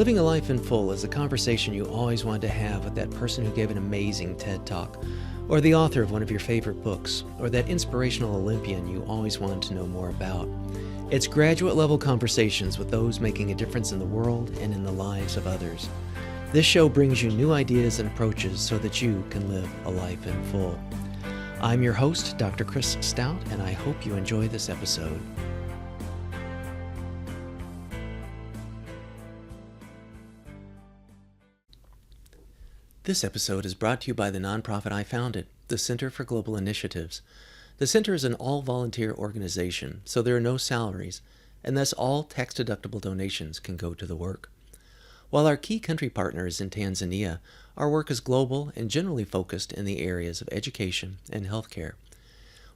Living a life in full is a conversation you always wanted to have with that person who gave an amazing TED Talk, or the author of one of your favorite books, or that inspirational Olympian you always wanted to know more about. It's graduate level conversations with those making a difference in the world and in the lives of others. This show brings you new ideas and approaches so that you can live a life in full. I'm your host, Dr. Chris Stout, and I hope you enjoy this episode. This episode is brought to you by the nonprofit I founded, the Center for Global Initiatives. The Center is an all-volunteer organization, so there are no salaries, and thus all tax-deductible donations can go to the work. While our key country partner is in Tanzania, our work is global and generally focused in the areas of education and healthcare.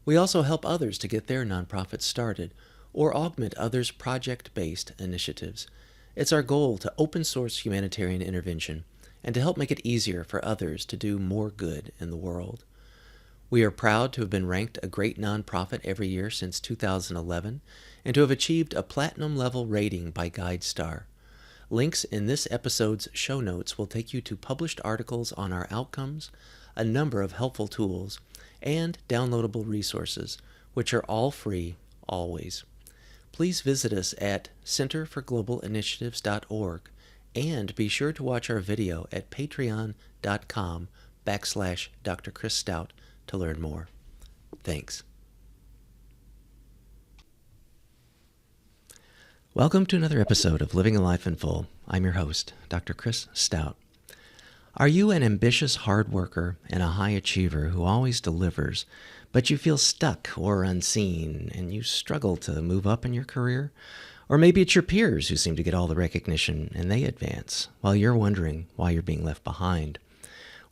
We also help others to get their nonprofits started or augment others' project-based initiatives. It's our goal to open-source humanitarian intervention and to help make it easier for others to do more good in the world. We are proud to have been ranked a great nonprofit every year since 2011 and to have achieved a platinum level rating by GuideStar. Links in this episode's show notes will take you to published articles on our outcomes, a number of helpful tools, and downloadable resources, which are all free, always. Please visit us at centerforglobalinitiatives.org and be sure to watch our video at patreon.com/Dr. Chris Stout to learn more. Thanks. Welcome to another episode of Living a Life in Full. I'm your host, Dr. Chris Stout. Are you an ambitious hard worker and a high achiever who always delivers, but you feel stuck or unseen and you struggle to move up in your career? Or maybe it's your peers who seem to get all the recognition and they advance, while you're wondering why you're being left behind.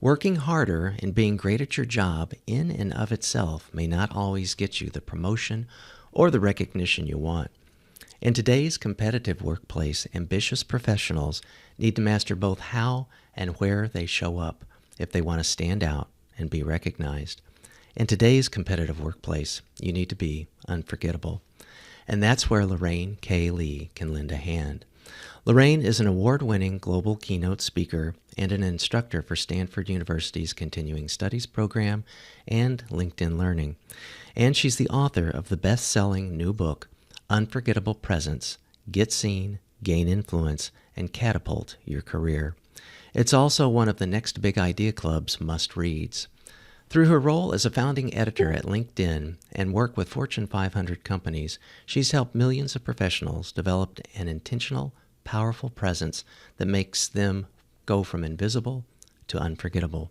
Working harder and being great at your job in and of itself may not always get you the promotion or the recognition you want. In today's competitive workplace, ambitious professionals need to master both how and where they show up if they want to stand out and be recognized. In today's competitive workplace, you need to be unforgettable. And that's where Lorraine K can lend a hand. Lorraine is an award-winning global keynote speaker and an instructor for Stanford University's Continuing Studies program and LinkedIn Learning. And she's the author of the best-selling new book, Unforgettable Presence, Get Seen, Gain Influence, and Catapult Your Career. It's also one of the Next Big Idea Club's must-reads. Through her role as a founding editor at LinkedIn and work with Fortune 500 companies, she's helped millions of professionals develop an intentional, powerful presence that makes them go from invisible to unforgettable.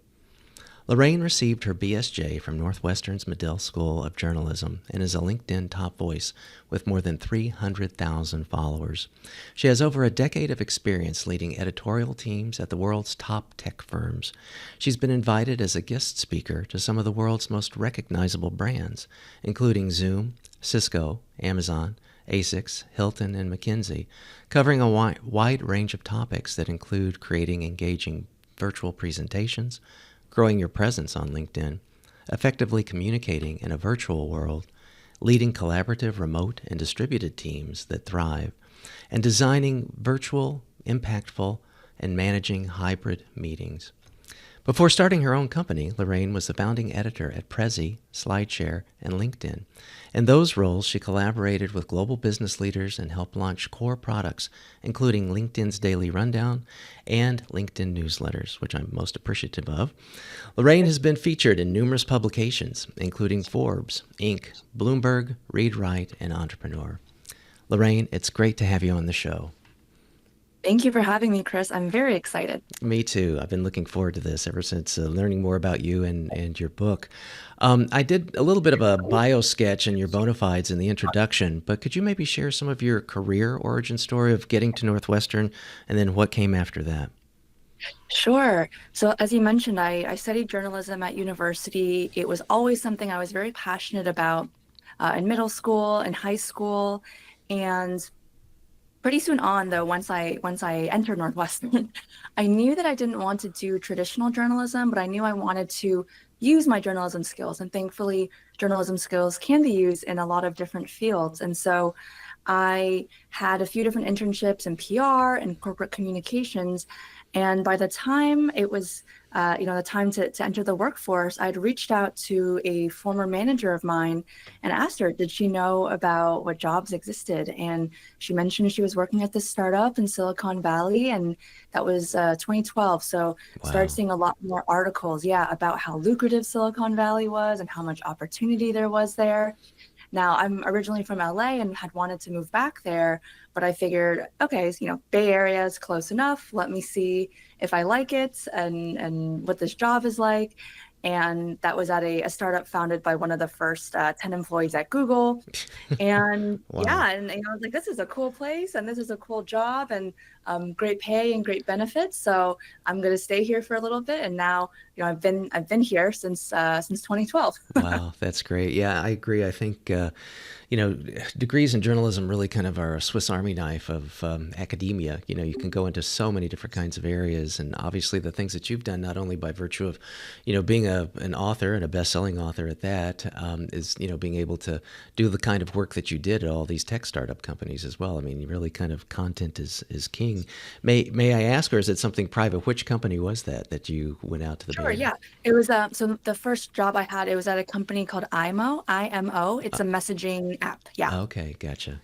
Lorraine received her BSJ from Northwestern's Medill School of Journalism and is a LinkedIn top voice with more than 300,000 followers. She has over a decade of experience leading editorial teams at the world's top tech firms. She's been invited as a guest speaker to some of the world's most recognizable brands, including Zoom, Cisco, Amazon, ASICS, Hilton, and McKinsey, covering a wide range of topics that include creating engaging virtual presentations, growing your presence on LinkedIn, effectively communicating in a virtual world, leading collaborative remote and distributed teams that thrive, and designing virtual, impactful, and managing hybrid meetings. Before starting her own company, Lorraine was the founding editor at Prezi, SlideShare, and LinkedIn. In those roles, she collaborated with global business leaders and helped launch core products, including LinkedIn's Daily Rundown and LinkedIn newsletters, which I'm most appreciative of. Lorraine has been featured in numerous publications, including Forbes, Inc., Bloomberg, Read Write, and Entrepreneur. Lorraine, it's great to have you on the show. Thank you for having me, Chris. I'm very excited. Me too. I've been looking forward to this ever since learning more about you and your book. I did a little bit of a bio sketch and your bona fides in the introduction, but could you maybe share some of your career origin story of getting to Northwestern and then what came after that? Sure. So as you mentioned, I studied journalism at university. It was always something I was very passionate about in middle school and high school. And pretty soon on, though, once I entered Northwestern, I knew that I didn't want to do traditional journalism, but I knew I wanted to use my journalism skills. And thankfully, journalism skills can be used in a lot of different fields. And so I had a few different internships in PR and corporate communications. And by the time it was, the time to enter the workforce, I'd reached out to a former manager of mine and asked her, did she know about what jobs existed? And she mentioned she was working at this startup in Silicon Valley, and that was 2012. So started Wow. seeing a lot more articles, yeah, about how lucrative Silicon Valley was and how much opportunity there was there. Now, I'm originally from LA and had wanted to move back there, but I figured, okay, Bay Area is close enough. Let me see if I like it and what this job is like. And that was at a startup founded by one of the first 10 employees at Google. And Wow. yeah, and I was like, this is a cool place and this is a cool job and great pay and great benefits. So I'm going to stay here for a little bit. And now, I've been here since 2012. Wow, that's great. Yeah, I agree. I think degrees in journalism really kind of are a Swiss Army knife of academia. You can go into so many different kinds of areas, and obviously the things that you've done, not only by virtue of, being an author and a best-selling author at that, is being able to do the kind of work that you did at all these tech startup companies as well. I mean, really kind of content is king. May I ask, or is it something private? Which company was that you went out to the Bay Sure, Area? yeah. It was so the first job I had, it was at a company called IMO. It's a messaging app. Yeah. Okay, gotcha.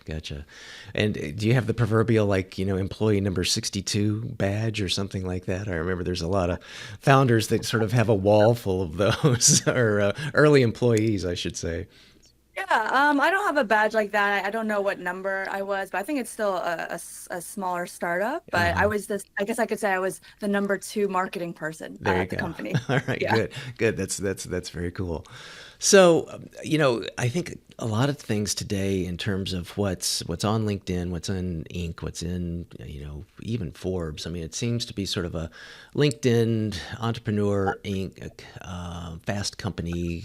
And do you have the proverbial, like, employee number 62 badge or something like that? I remember there's a lot of founders that sort of have a wall full of those, or early employees, I should say. Yeah, I don't have a badge like that. I don't know what number I was, but I think it's still a smaller startup. But I Uh-huh. was I guess I could say I was the number two marketing person There you at the go. company. All right, Yeah. good. That's very cool. So, I think a lot of things today in terms of what's on LinkedIn, what's in Inc., what's in even Forbes. I mean, it seems to be sort of a LinkedIn entrepreneur Inc. Fast company,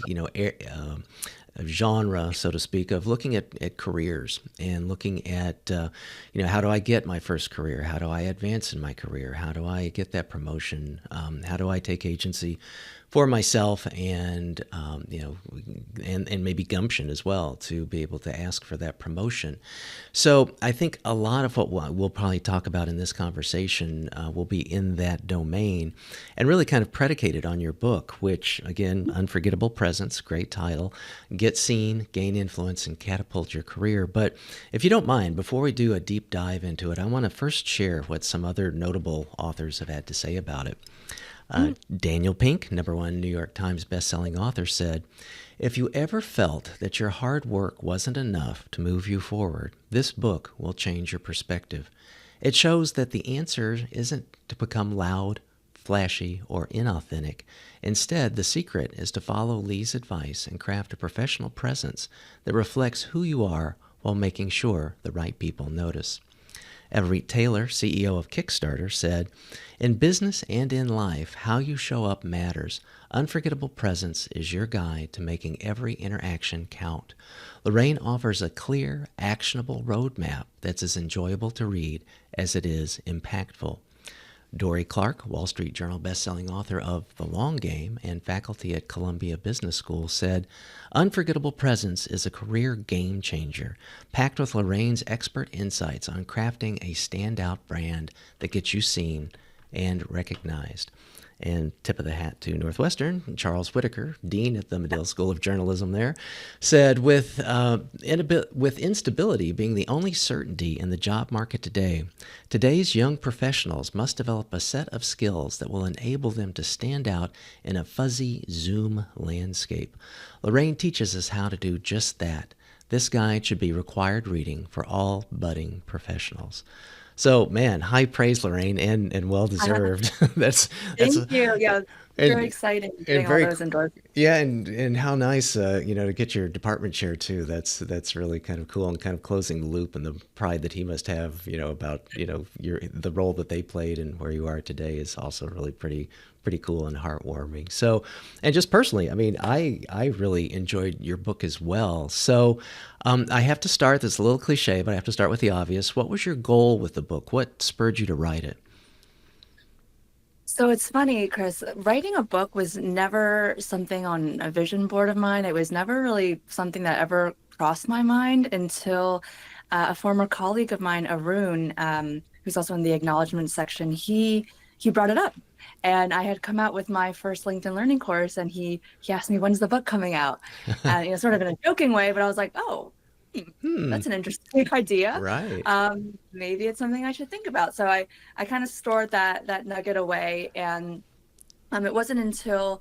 genre, so to speak, of looking at careers and looking at, how do I get my first career? How do I advance in my career? How do I get that promotion? How do I take agency for myself and, and maybe gumption as well to be able to ask for that promotion. So I think a lot of what we'll probably talk about in this conversation will be in that domain and really kind of predicated on your book, which, again, Unforgettable Presence, great title, get seen, gain influence, and catapult your career. But if you don't mind, before we do a deep dive into it, I want to first share what some other notable authors have had to say about it. Daniel Pink, number one New York Times bestselling author, said, if you ever felt that your hard work wasn't enough to move you forward, this book will change your perspective. It shows that the answer isn't to become loud, flashy, or inauthentic. Instead, the secret is to follow Lee's advice and craft a professional presence that reflects who you are while making sure the right people notice. Everett Taylor, CEO of Kickstarter, said, in business and in life, how you show up matters. Unforgettable Presence is your guide to making every interaction count. Lorraine offers a clear, actionable roadmap that's as enjoyable to read as it is impactful. Dory Clark, Wall Street Journal bestselling author of The Long Game and faculty at Columbia Business School, said, Unforgettable Presence is a career game changer, packed with Lorraine's expert insights on crafting a standout brand that gets you seen and recognized. And tip of the hat to Northwestern, Charles Whitaker, dean at the Medill School of Journalism there, said, with instability being the only certainty in the job market today, today's young professionals must develop a set of skills that will enable them to stand out in a fuzzy Zoom landscape. Lorraine teaches us how to do just that. This guide should be required reading for all budding professionals. So, man, high praise, Lorraine, and well deserved. That's Thank you. Yeah, very and exciting and getting all very those endorsements. yeah, and how nice, to get your department chair too. That's really kind of cool and kind of closing the loop and the pride that he must have, about the role that they played and where you are today is also really pretty cool and heartwarming. So, and just personally, I mean, I really enjoyed your book as well. So, I have to start. This is a little cliche, but I have to start with the obvious. What was your goal with the book? What spurred you to write it? So it's funny, Chris, writing a book was never something on a vision board of mine. It was never really something that ever crossed my mind until a former colleague of mine, Arun, who's also in the acknowledgement section, he brought it up. And I had come out with my first LinkedIn learning course, and he asked me, when's the book coming out? And sort of in a joking way, but I was like, oh, Hmm. that's an interesting idea. Right. Maybe it's something I should think about. So I kind of stored that nugget away, and it wasn't until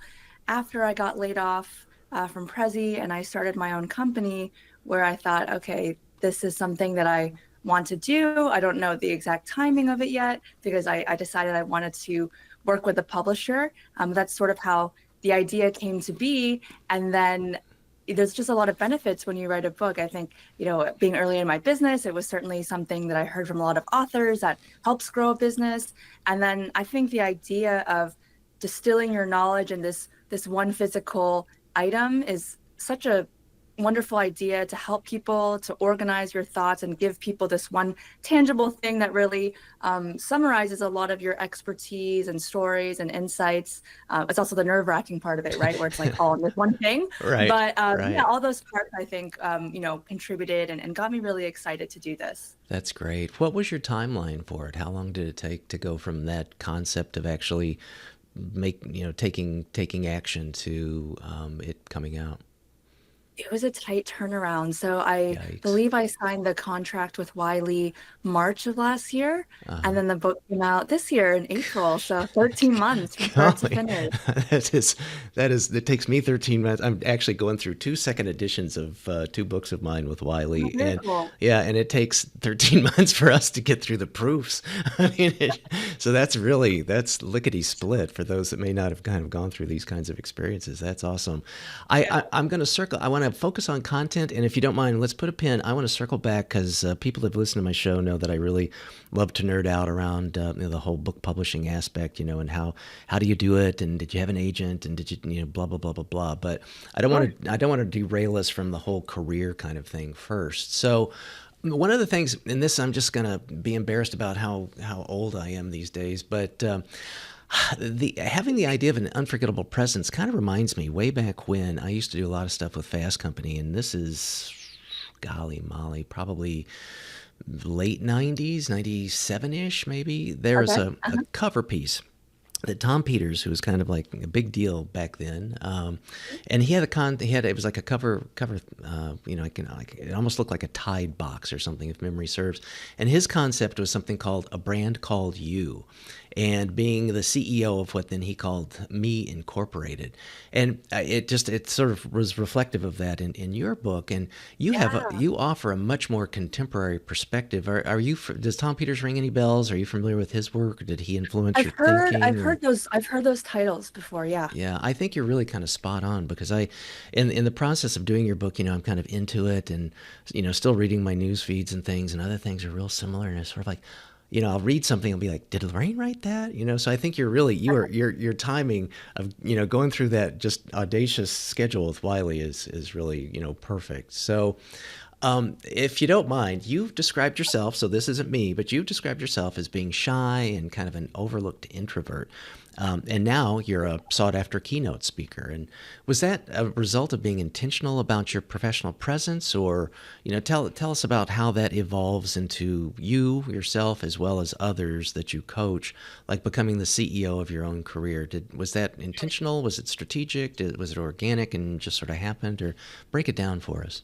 after I got laid off from Prezi and I started my own company where I thought, okay, this is something that I want to do. I don't know the exact timing of it yet because I decided I wanted to work with a publisher. That's sort of how the idea came to be. And then there's just a lot of benefits when you write a book. I think, being early in my business, it was certainly something that I heard from a lot of authors that helps grow a business. And then I think the idea of distilling your knowledge in this one physical item is such a wonderful idea to help people to organize your thoughts and give people this one tangible thing that really summarizes a lot of your expertise and stories and insights. It's also the nerve-wracking part of it, right, where it's like all in this one thing. Right. But yeah, Right. all those parts I think contributed and got me really excited to do this. That's great. What was your timeline for it? How long did it take to go from that concept of actually taking action to it coming out? It was a tight turnaround. So I Yikes. believe I signed the contract with Wiley March of last year, and Uh-huh. then the book came out this year in April. So 13 months from start to Golly, finish. it takes me 13 months. I'm actually going through two second editions of two books of mine with Oh, Wiley, very and cool. yeah, and it takes 13 months for us to get through the proofs. I mean, so that's lickety split for those that may not have kind of gone through these kinds of experiences. That's awesome. I'm going to circle. I want to focus on content, and if you don't mind, let's put a pin. I want to circle back because people that have listened to my show know that I really love to nerd out around the whole book publishing aspect, and how do you do it, and did you have an agent, and did you blah blah blah blah blah. But Sure. I don't want to derail us from the whole career kind of thing first. So one of the things, and this I'm just gonna be embarrassed about how old I am these days, but the having the idea of an unforgettable presence kind of reminds me way back when I used to do a lot of stuff with Fast Company, and this is golly molly, probably late 90s, 97 ish maybe. There was Okay. a cover piece that Tom Peters, who was kind of like a big deal back then, and it was like a cover, it almost looked like a Tide box or something, if memory serves. And his concept was something called A Brand Called You, and being the CEO of what then he called Me Incorporated, and it sort of was reflective of that in your book, and Yeah. you offer a much more contemporary perspective. Does Tom Peters ring any bells? Are you familiar with his work? Did he influence your I've thinking, or? heard those titles before. Yeah. Yeah, I think you're really kind of spot on because in the process of doing your book, I'm kind of into it, and still reading my news feeds and things, and other things are real similar, and it's sort of like, I'll read something and be like, did Lorraine write that? So I think your timing of going through that just audacious schedule with Wiley is really perfect. So if you don't mind, you've described yourself, so this isn't me, but you've described yourself as being shy and kind of an overlooked introvert. And now you're a sought after keynote speaker. And was that a result of being intentional about your professional presence? Or, tell us about how that evolves into you, yourself, as well as others that you coach, like becoming the CEO of your own career. Was that intentional? Was it strategic? Was it organic and just sort of happened? Or break it down for us.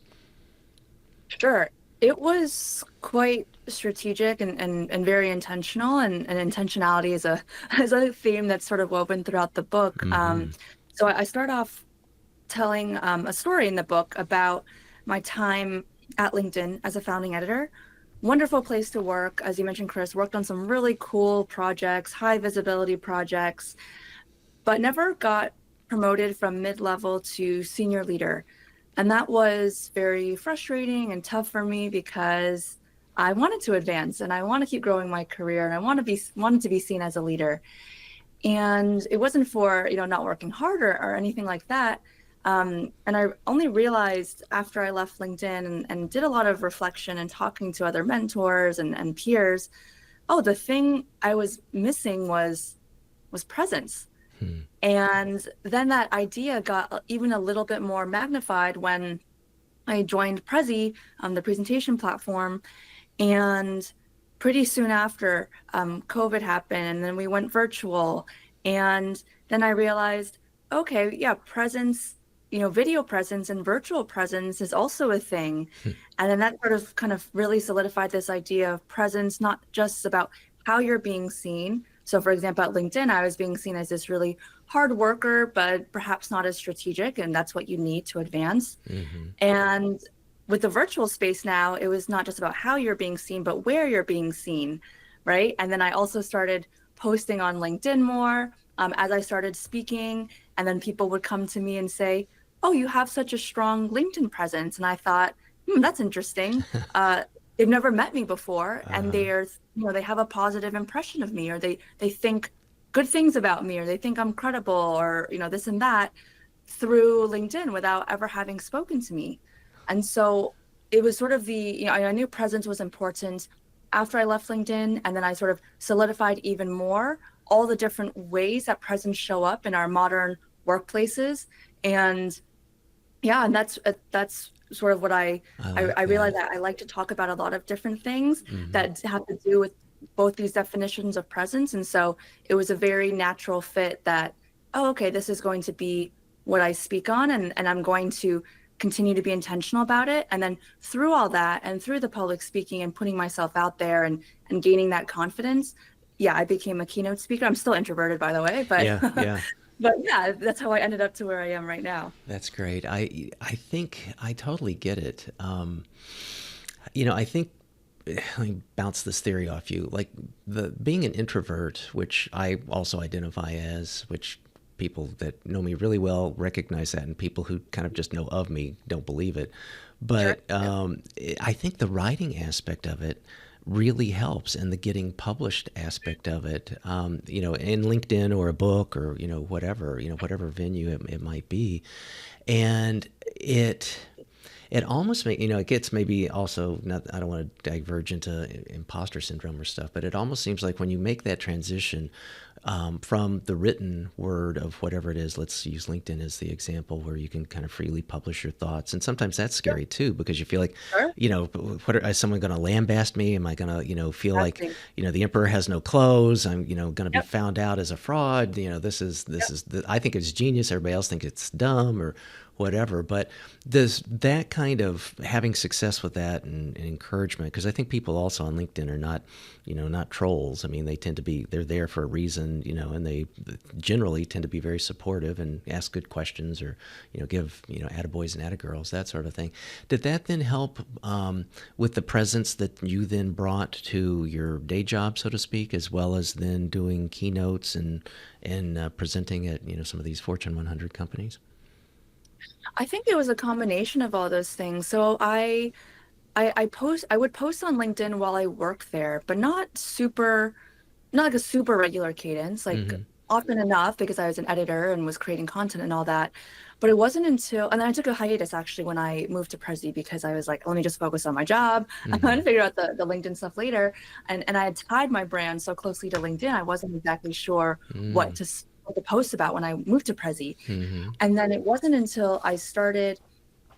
Sure. It was quite strategic and very intentional, and intentionality is a is a theme that's sort of woven throughout the book. Mm-hmm. So I start off telling a story in the book about my time at LinkedIn as a founding editor. Wonderful place to work. As you mentioned, Chris, worked on some really cool projects, high visibility projects, but never got promoted from mid-level to senior leader. And that was very frustrating and tough for me because I wanted to advance and I want to keep growing my career and I wanted to be seen as a leader. And it wasn't for, not working harder or anything like that. And I only realized after I left LinkedIn and did a lot of reflection and talking to other mentors and peers, oh, the thing I was missing was presence. And then that idea got even a little bit more magnified when I joined Prezi, the presentation platform, and pretty soon after, COVID happened, and then we went virtual. And then I realized, okay, yeah, presence, video presence and virtual presence is also a thing. And then that sort of kind of really solidified this idea of presence, not just about how you're being seen. So, for example, at LinkedIn, I was being seen as this really hard worker, but perhaps not as strategic, and that's what you need to advance. Mm-hmm. And with the virtual space now, it was not just about how you're being seen, but where you're being seen, right? And then I also started posting on LinkedIn more as I started speaking. And then people would come to me and say, "Oh, you have such a strong LinkedIn presence." And I thought, that's interesting. They've never met me before, and Uh-huh. they have a positive impression of me, or they think good things about me, or they think I'm credible, or this and that through LinkedIn without ever having spoken to me. And so it was sort of I knew presence was important after I left LinkedIn. And then I sort of solidified even more all the different ways that presence show up in our modern workplaces. And yeah, and that's sort of what I I like realized that. that I like to talk about a lot of different things Mm-hmm. that have to do with both these definitions of presence. And so it was a very natural fit that, oh, okay, this is going to be what I speak on, and I'm going to continue to be intentional about it. And then through all that and through the public speaking and putting myself out there and gaining that confidence, yeah, I became a keynote speaker. I'm still introverted, by the way, but Yeah, yeah. but yeah, that's how I ended up to where I am right now. That's great. I think I totally get it. I think let me bounce this theory off you. Like the being an introvert, which I also identify as, which people that know me really well recognize that, and people who kind of just know of me don't believe it. Sure. But I think the writing aspect of it really helps, and the getting published aspect of it, in LinkedIn or a book or whatever venue it might be, and it almost it gets maybe also not, I don't want to diverge into imposter syndrome or stuff, but it almost seems like when you make that transition from the written word of whatever it is, let's use LinkedIn as the example where you can kind of freely publish your thoughts. And sometimes that's Sure. scary too, because you feel like, Sure. is someone going to lambast me? Am I going to, feel like, Exactly. the emperor has no clothes? I'm, going to be Yep. found out as a fraud. This Yep. is I think it's genius. Everybody else thinks it's dumb or whatever. But does that kind of having success with that and encouragement, because I think people also on LinkedIn are not, not trolls. I mean, they're there for a reason, and they generally tend to be very supportive and ask good questions or, give, attaboys and attagirls, that sort of thing. Did that then help with the presence that you then brought to your day job, so to speak, as well as then doing keynotes and presenting at, some of these Fortune 100 companies? I think it was a combination of all those things. So I would post on LinkedIn while I worked there, but not like a super regular cadence, like Mm-hmm. often enough because I was an editor and was creating content and all that. But it wasn't until, and then I took a hiatus actually when I moved to Prezi because I was like, let me just focus on my job. I'm going Mm-hmm. to figure out the LinkedIn stuff later. And I had tied my brand so closely to LinkedIn, I wasn't exactly sure what to post about when I moved to Prezi. Mm-hmm. And then it wasn't until I started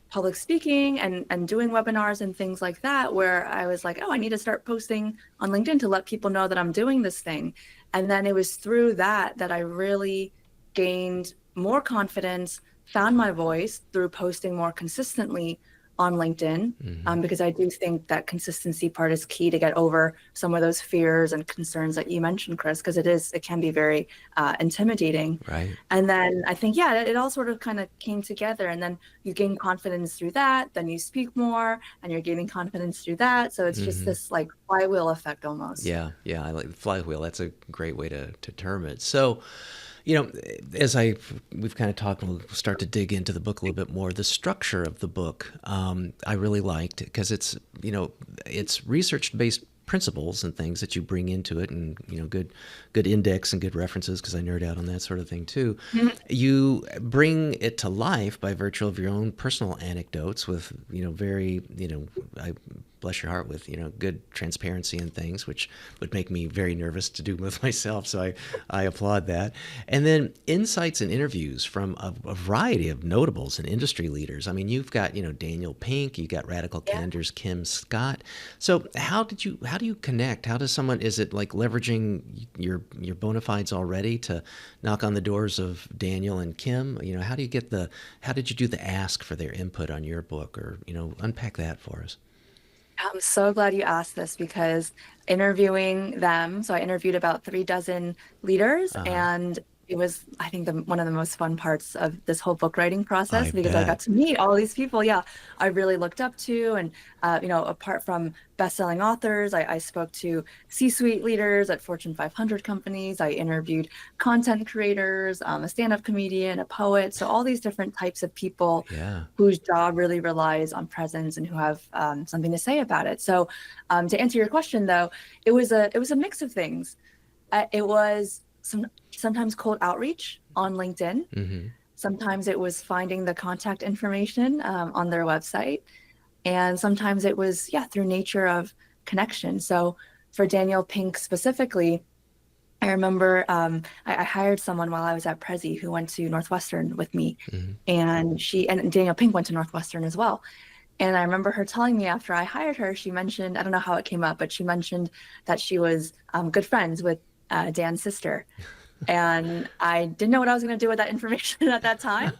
public speaking and doing webinars and things like that where I was like, oh, I need to start posting on LinkedIn to let people know that I'm doing this thing. And then it was through that I really gained more confidence, found my voice through posting more consistently on LinkedIn, Mm-hmm. because I do think that consistency part is key to get over some of those fears and concerns that you mentioned, Chris, because it can be very intimidating. Right. And then I think, yeah, it all sort of kind of came together. And then you gain confidence through that. Then you speak more and you're gaining confidence through that. So it's just Mm-hmm. this like flywheel effect almost. Yeah, yeah, I like the flywheel. That's a great way to term it. So, you know, as we've kind of talked, and we'll start to dig into the book a little bit more. The structure of the book, I really liked because it's research based principles and things that you bring into it, and good index and good references because I nerd out on that sort of thing too. Mhm. You bring it to life by virtue of your own personal anecdotes with very I bless your heart, with good transparency and things, which would make me very nervous to do with myself. So I applaud that. And then insights and interviews from a variety of notables and industry leaders. I mean, you've got Daniel Pink, you got Radical Yeah. Cander's Kim Scott. So how do you connect? How does someone, is it like leveraging your bona fides already to knock on the doors of Daniel and Kim? How did you do the ask for their input on your book, or unpack that for us? I'm so glad you asked this because interviewing them, so I interviewed about 3 dozen leaders, Uh-huh. and it was, I think, one of the most fun parts of this whole book writing I process because I got bet. to meet all these people. Yeah, I really looked up to, and apart from best-selling authors, I spoke to C-suite leaders at Fortune 500 companies. I interviewed content creators, a stand-up comedian, a poet, so all these different types of people Yeah. whose job really relies on presence and who have something to say about it. So, to answer your question, though, it was a mix of things. It was sometimes cold outreach on LinkedIn. Mm-hmm. Sometimes it was finding the contact information on their website, and sometimes it was through nature of connection. So for Daniel Pink specifically, I remember I hired someone while I was at Prezi who went to Northwestern with me, Mm-hmm. and Daniel Pink went to Northwestern as well. And I remember her telling me after I hired her, she mentioned, I don't know how it came up, but she mentioned that she was good friends with Dan's sister. And I didn't know what I was going to do with that information at that time,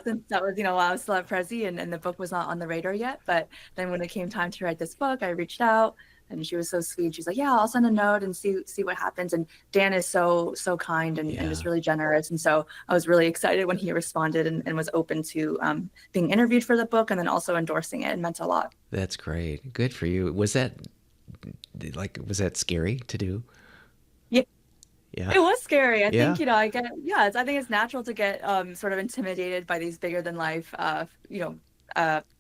since that was, while I was still at Prezi, and the book was not on the radar yet. But then when it came time to write this book, I reached out, and she was so sweet. She's like, "Yeah, I'll send a note and see what happens." And Dan is so kind and just Yeah. really generous. And so I was really excited when he responded and was open to being interviewed for the book and then also endorsing it. It meant a lot. That's great. Good for you. Was that scary to do? Yeah, Yeah. it was scary. I Yeah. think, I think it's natural to get sort of intimidated by these bigger than life,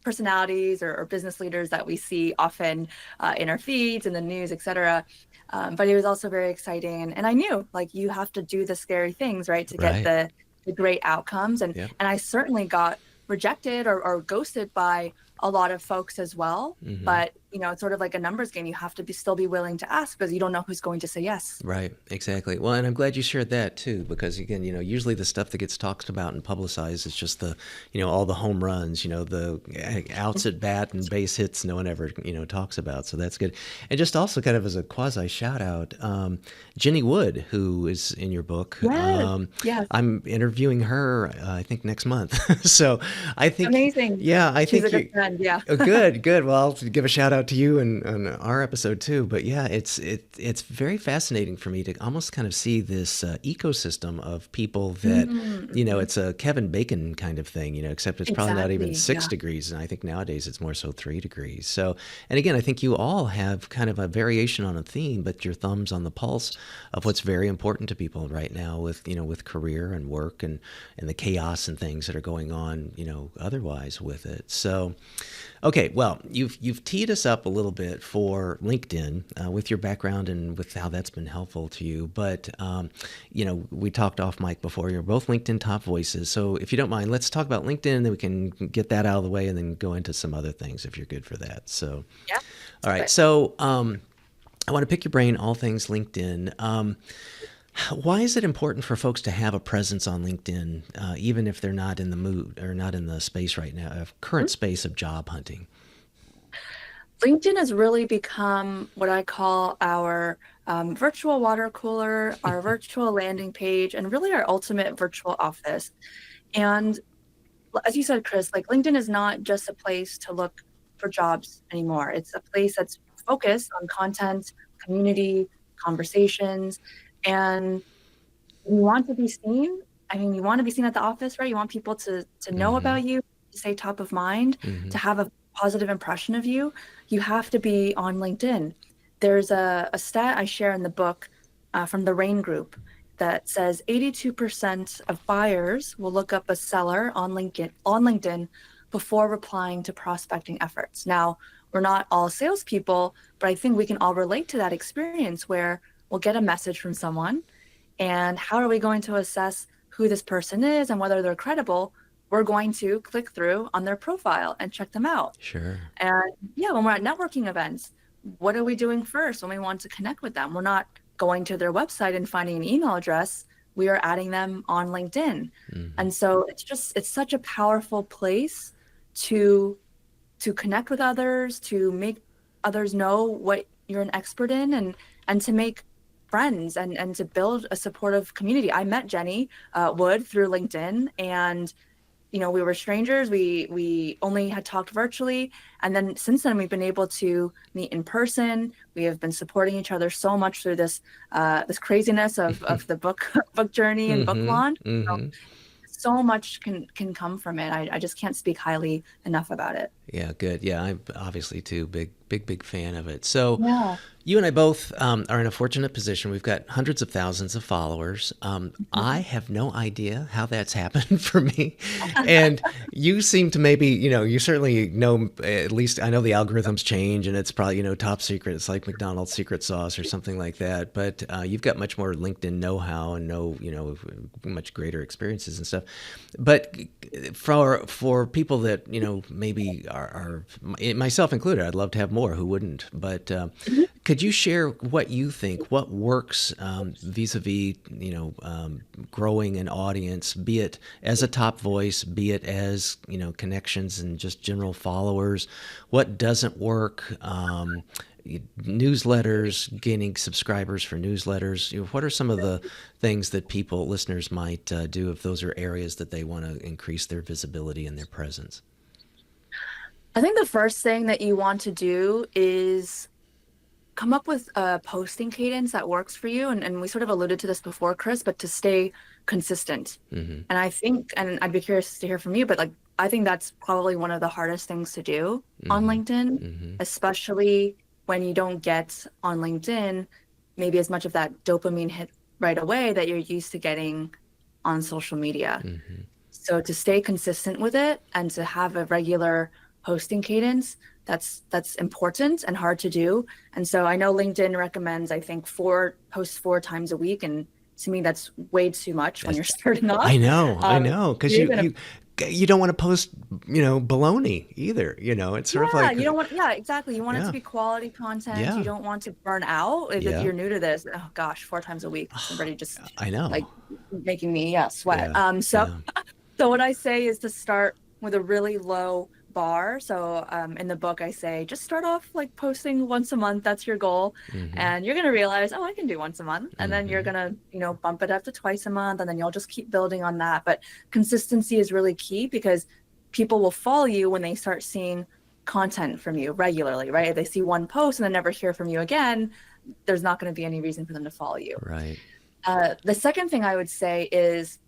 personalities or business leaders that we see often in our feeds, in the news, etc. But it was also very exciting. And I knew, like, you have to do the scary things, right, to get Right. the great outcomes. Yep. And I certainly got rejected or ghosted by a lot of folks as well. Mm-hmm. But, it's sort of like a numbers game. You have to still be willing to ask because you don't know who's going to say yes. Right, exactly. Well, and I'm glad you shared that too, because again, usually the stuff that gets talked about and publicized is just all the home runs, the outs at bat and base hits no one ever, talks about. So that's good. And just also kind of as a quasi shout out, Jenny Wood, who is in your book, Yes. Yes. I'm interviewing her, I think next month. So I think, Amazing. yeah, I She's a think good you, friend. Yeah. oh, good, good. Well, I'll give a shout out to you and our episode too. But yeah, it's very fascinating for me to almost kind of see this ecosystem of people that Mhm. it's a Kevin Bacon kind of thing, except it's probably not even Exactly. 6 degrees, and I think nowadays it's more so 3 degrees. So, and again, I think you all have kind of a variation on a theme, but your thumbs on the pulse of what's very important to people right now with with career and work and the chaos and things that are going on otherwise with it. So. Okay, well, you've teed us up a little bit for LinkedIn with your background and with how that's been helpful to you. But we talked off mic before. You're both LinkedIn top voices. So if you don't mind, let's talk about LinkedIn, and then we can get that out of the way, and then go into some other things if you're good for that. So, Yeah. all right. But So I want to pick your brain, all things LinkedIn. Why is it important for folks to have a presence on LinkedIn, even if they're not in the mood or not in the space right now, current space of job hunting? LinkedIn has really become what I call our virtual water cooler, our virtual landing page, and really our ultimate virtual office. And as you said, Chris, like LinkedIn is not just a place to look for jobs anymore. It's a place that's focused on content, community, conversations, and you want to be seen. I mean, you want to be seen at the office, right? You want people to know Mm-hmm. about you, to stay top of mind, Mm-hmm. to have a positive impression of you. You have to be on LinkedIn. There's a stat I share in the book from the Rain Group that says 82% of buyers will look up a seller on LinkedIn before replying to prospecting efforts. Now, we're not all salespeople, but I think we can all relate to that experience where we'll get a message from someone, and how are we going to assess who this person is and whether they're credible? we're going to click through on their profile and check them out. Sure. And yeah, when we're at networking events, what are we doing first when we want to connect with them? We're not going to their website and finding an email address. We are adding them on LinkedIn. Hmm. And so it's such a powerful place to connect with others, to make others know what you're an expert in, and to make friends and to build a supportive community. I met Jenny Wood through LinkedIn, and we were strangers. We only had talked virtually, and then since then we've been able to meet in person. We have been supporting each other so much through this craziness of the book journey and book Hmm. launch. So, Hmm. so much can come from it. I just can't speak highly enough about it. Yeah, good. Yeah, I'm obviously too big fan of it. So, Yeah. you and I both are in a fortunate position. We've got hundreds of thousands of followers. I have no idea how that's happened for me, and you seem to maybe, you certainly know. At least I know the algorithms change, and it's probably top secret. It's like McDonald's secret sauce or something like that. But you've got much more LinkedIn know-how and much greater experiences and stuff. But for people that maybe are myself included, I'd love to have more. Who wouldn't? But could you share what you think, what works vis-a-vis growing an audience, be it as a top voice, be it as connections and just general followers? What doesn't work? Newsletters, gaining subscribers for newsletters. What are some of the things that listeners might do if those are areas that they want to increase their visibility and their presence? I think the first thing that you want to do is come up with a posting cadence that works for you. And we sort of alluded to this before, Chris, but to stay consistent. Mm-hmm. And I think, and I'd be curious to hear from you, but like, I think that's probably one of the hardest things to do on Mm-hmm. LinkedIn, Mm-hmm. especially when you don't get on LinkedIn maybe as much of that dopamine hit right away that you're used to getting on social media. Mm-hmm. So to stay consistent with it and to have a regular posting cadence, that's important and hard to do. And so I know LinkedIn recommends, I think, posts 4 times a week, and to me that's way too much when That's, you're starting I off. know, I know, because You're gonna you don't want to post baloney either. It's sort of Yeah, like you don't want, yeah, exactly. You want it to yeah, be quality content. You yeah, don't want to burn out if yeah. you're new to this. Oh gosh, 4 times a week. It's already just I know. like making me, yeah, sweat. Yeah, So yeah. So what I say is to start with a really low bar. So in the book, I say just start off like posting once a month. That's your goal, Mm-hmm. and you're gonna realize, oh, I can do once a month, and then you're Mm-hmm. gonna bump it up to twice a month, and then you'll just keep building on that. But consistency is really key because people will follow you when they start seeing content from you regularly, right? If they see one post and then never hear from you again, there's not going to be any reason for them to follow you. Right. The second thing I would say is,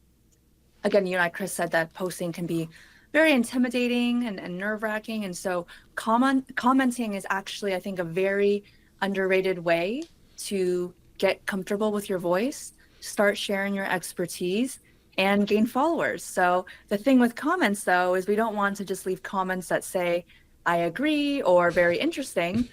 again, you and I, Chris, said that posting can be very intimidating and nerve-wracking. And so commenting is actually, I think, a very underrated way to get comfortable with your voice, start sharing your expertise, and gain followers. So the thing with comments, though, is we don't want to just leave comments that say, I agree, or very interesting.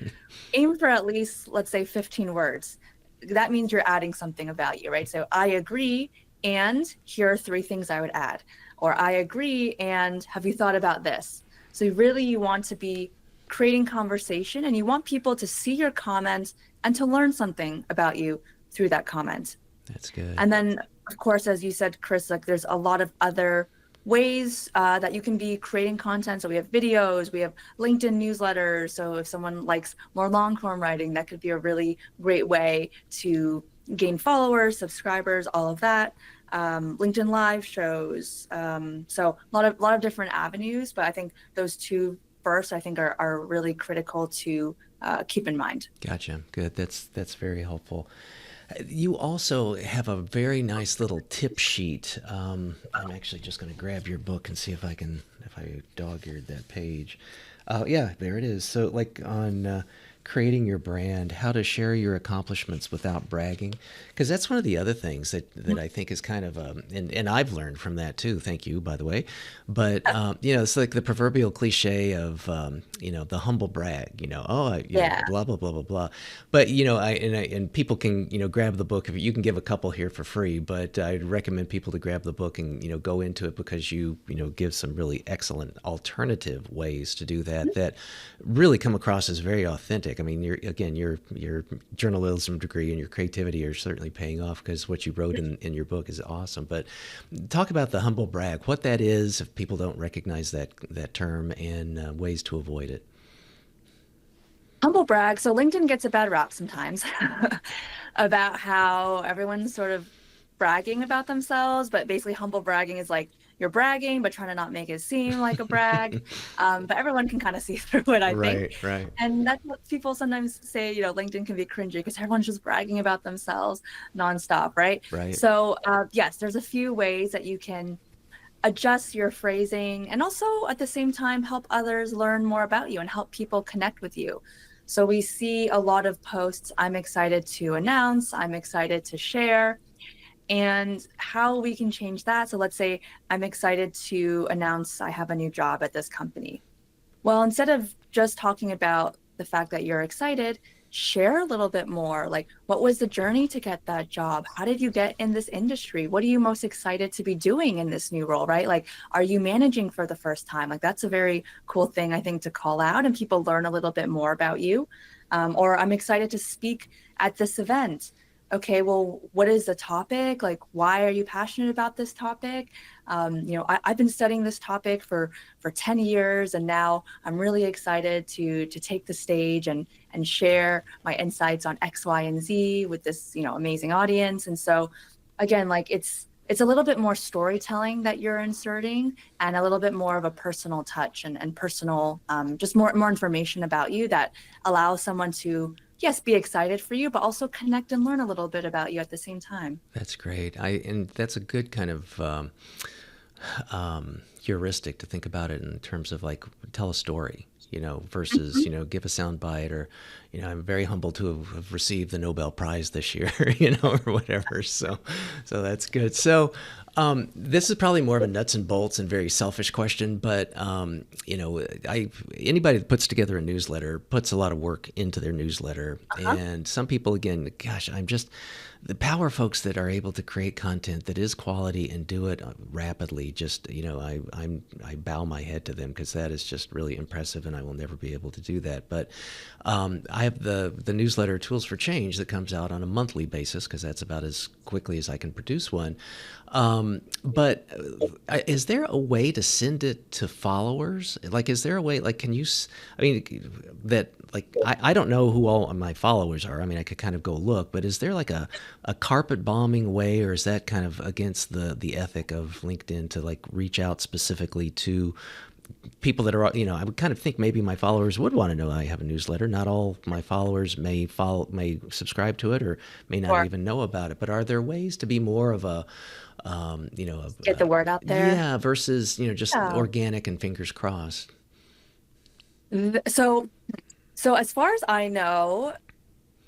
Aim for at least, let's say, 15 words. That means you're adding something of value, right? So I agree, and here are 3 things I would add. Or I agree, and have you thought about this? So really you want to be creating conversation, and you want people to see your comment and to learn something about you through that comment. That's good. And then, of course, as you said, Chris, like there's a lot of other ways that you can be creating content. So we have videos, we have LinkedIn newsletters. So if someone likes more long form writing, that could be a really great way to gain followers, subscribers, all of that. LinkedIn live shows. So a lot of different avenues, but I think those two first, I think are really critical to keep in mind. Gotcha. Good. That's very helpful. You also have a very nice little tip sheet. I'm actually just going to grab your book and see if I dog-eared that page. Yeah, there it is. So like on creating your brand, how to share your accomplishments without bragging, because that's one of the other things that I think is kind of and I've learned from that too. Thank you, by the way. But it's like the proverbial cliche of the humble brag. Yeah. Blah blah blah blah blah. But and people can grab the book. You can give a couple here for free, but I'd recommend people to grab the book and go into it, because you give some really excellent alternative ways to do that really come across as very authentic. I mean, your journalism degree and your creativity are certainly paying off, because what you wrote in your book is awesome. But talk about the humble brag, what that is, if people don't recognize that term, and ways to avoid it. Humble brag. So LinkedIn gets a bad rap sometimes about how everyone's sort of bragging about themselves, but basically humble bragging is like you're bragging, but trying to not make it seem like a brag. But everyone can kind of see through it, I think. Right, right, And that's what people sometimes say, LinkedIn can be cringy because everyone's just bragging about themselves nonstop, right? right. So yes, there's a few ways that you can adjust your phrasing and also at the same time help others learn more about you and help people connect with you. So we see a lot of posts, I'm excited to announce, I'm excited to share, and how we can change that. So let's say I'm excited to announce I have a new job at this company. Well, instead of just talking about the fact that you're excited, share a little bit more. Like, what was the journey to get that job? How did you get in this industry? What are you most excited to be doing in this new role, right? Like, are you managing for the first time? Like, that's a very cool thing, I think, to call out, and people learn a little bit more about you. Or I'm excited to speak at this event. Okay, well, what is the topic? Like, why are you passionate about this topic? I've been studying this topic for 10 years, and now I'm really excited to take the stage and share my insights on X, Y, and Z with this, amazing audience. And so again, like it's a little bit more storytelling that you're inserting and a little bit more of a personal touch and personal, just more information about you that allows someone to, yes, be excited for you, but also connect and learn a little bit about you at the same time. That's great. And that's a good kind of heuristic to think about it in terms of like tell a story, versus give a sound bite, or I'm very humbled to have received the Nobel Prize this year, or whatever. So that's good. So this is probably more of a nuts and bolts and very selfish question, but anybody that puts together a newsletter puts a lot of work into their newsletter, and some people, again, gosh, the power folks that are able to create content that is quality and do it rapidly. Just I bow my head to them, because that is just really impressive, and I will never be able to do that. But I have the newsletter Tools for Change that comes out on a monthly basis, because that's about as quickly as I can produce one. But is there a way to send it to followers? Like, is there a way, like, can you, I don't know who all my followers are. I mean, I could kind of go look, but is there like a carpet bombing way, or is that kind of against the ethic of LinkedIn to like reach out specifically to people that are, I would kind of think maybe my followers would want to know I have a newsletter. Not all my followers may subscribe to it, or may not even know about it. But are there ways to be more of a, Get the word out there. Yeah, versus, just Yeah. organic and fingers crossed. So as far as I know,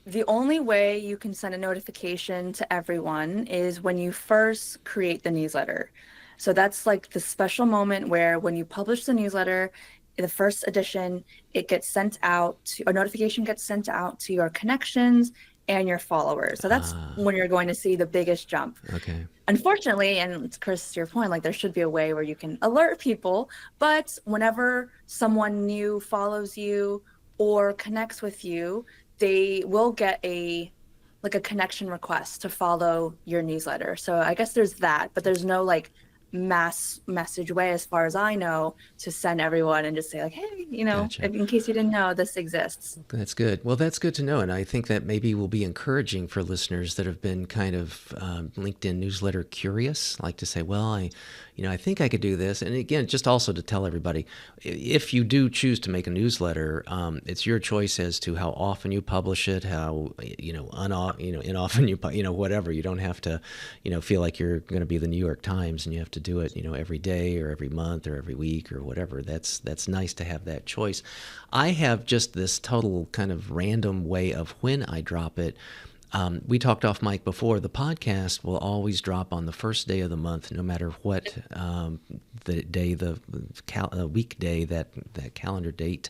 the only way you can send a notification to everyone is when you first create the newsletter. So that's like the special moment where when you publish the newsletter, in the first edition, it gets sent out to, a notification gets sent out to your connections and your followers. So that's when you're going to see the biggest jump. Okay. Unfortunately, and Chris, to your point, like there should be a way where you can alert people, but whenever someone new follows you or connects with you, they will get a connection request to follow your newsletter. So I guess there's that, but there's no like mass message way, as far as I know, to send everyone and just say like, hey, Gotcha. in case you didn't know, this exists. That's good. Well, that's good to know. And I think that maybe will be encouraging for listeners that have been kind of LinkedIn newsletter curious, like to say, well, I think I could do this. And again, just also to tell everybody, if you do choose to make a newsletter, it's your choice as to how often you publish it, how, inoften you whatever. You don't have to, feel like you're going to be the New York Times and you have to do it, every day or every month or every week or whatever. That's nice to have that choice. I have just this total kind of random way of when I drop it. We talked off mic before. The podcast will always drop on the first day of the month, no matter what the day, the weekday that calendar date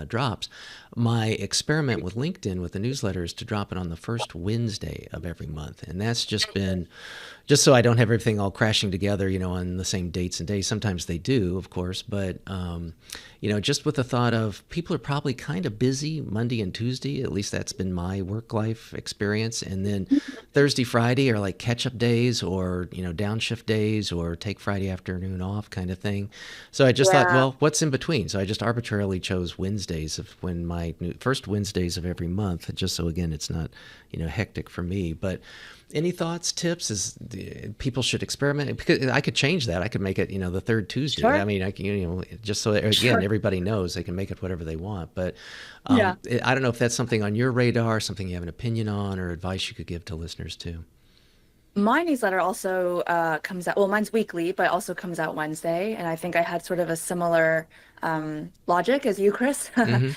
drops. My experiment with LinkedIn with the newsletter is to drop it on the first Wednesday of every month, and that's just been just so I don't have everything all crashing together, on the same dates and days. Sometimes they do, of course, but just with the thought of people are probably kind of busy Monday and Tuesday. At least that's been my work life experience, and then Thursday, Friday are like catch up days, or downshift days, or take Friday afternoon off kind of thing. So I just thought, Yeah. well, what's in between? So I just arbitrarily chose Wednesdays of when my first Wednesdays of every month, just so again it's not hectic for me. But any thoughts, tips? Is people should experiment? Because I could change that. I could make it, the third Tuesday. I Sure. mean, I can, just so that, again, Sure. everybody knows they can make it whatever they want. But Yeah. I don't know if that's something on your radar, something you have an opinion on, or advice you could give to listeners too. My newsletter also comes out, well, mine's weekly, but also comes out Wednesday. And I think I had sort of a similar logic as you, Chris. Mm-hmm.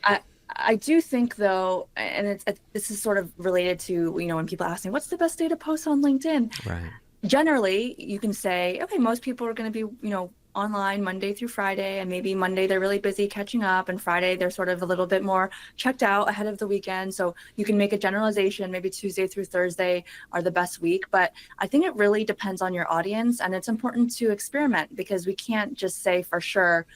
I I do think though, and this is sort of related to, when people ask me, what's the best day to post on LinkedIn? Right. Generally, you can say, okay, most people are going to be, online Monday through Friday, and maybe Monday they're really busy catching up, and Friday they're sort of a little bit more checked out ahead of the weekend. So you can make a generalization, maybe Tuesday through Thursday are the best week. But I think it really depends on your audience, and it's important to experiment, because we can't just say for sure,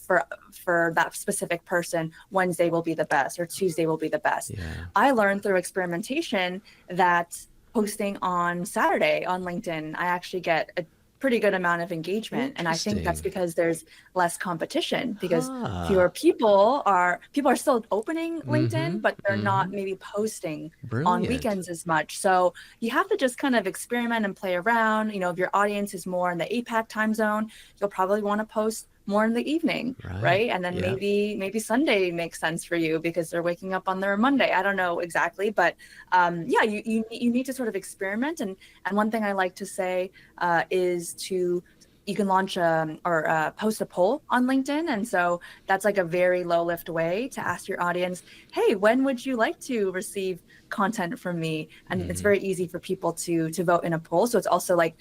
for that specific person, Wednesday will be the best or Tuesday will be the best. Yeah. I learned through experimentation that posting on Saturday on LinkedIn, I actually get a pretty good amount of engagement. And I think that's Interesting. because there's less competition, because Huh. fewer people are still opening Mm-hmm. LinkedIn, but they're Mm-hmm. not maybe posting on Brilliant. weekends as much. So you have to just kind of experiment and play around. If your audience is more in the APAC time zone, you'll probably want to post more in the evening, Right. right? And then Yeah. maybe Sunday makes sense for you because they're waking up on their Monday. I don't know exactly, but yeah, you need to sort of experiment. And one thing I like to say is to you can launch or post a poll on LinkedIn. And so that's like a very low lift way to ask your audience, hey, when would you like to receive content from me? And it's Mm-hmm. very easy for people to vote in a poll. So it's also like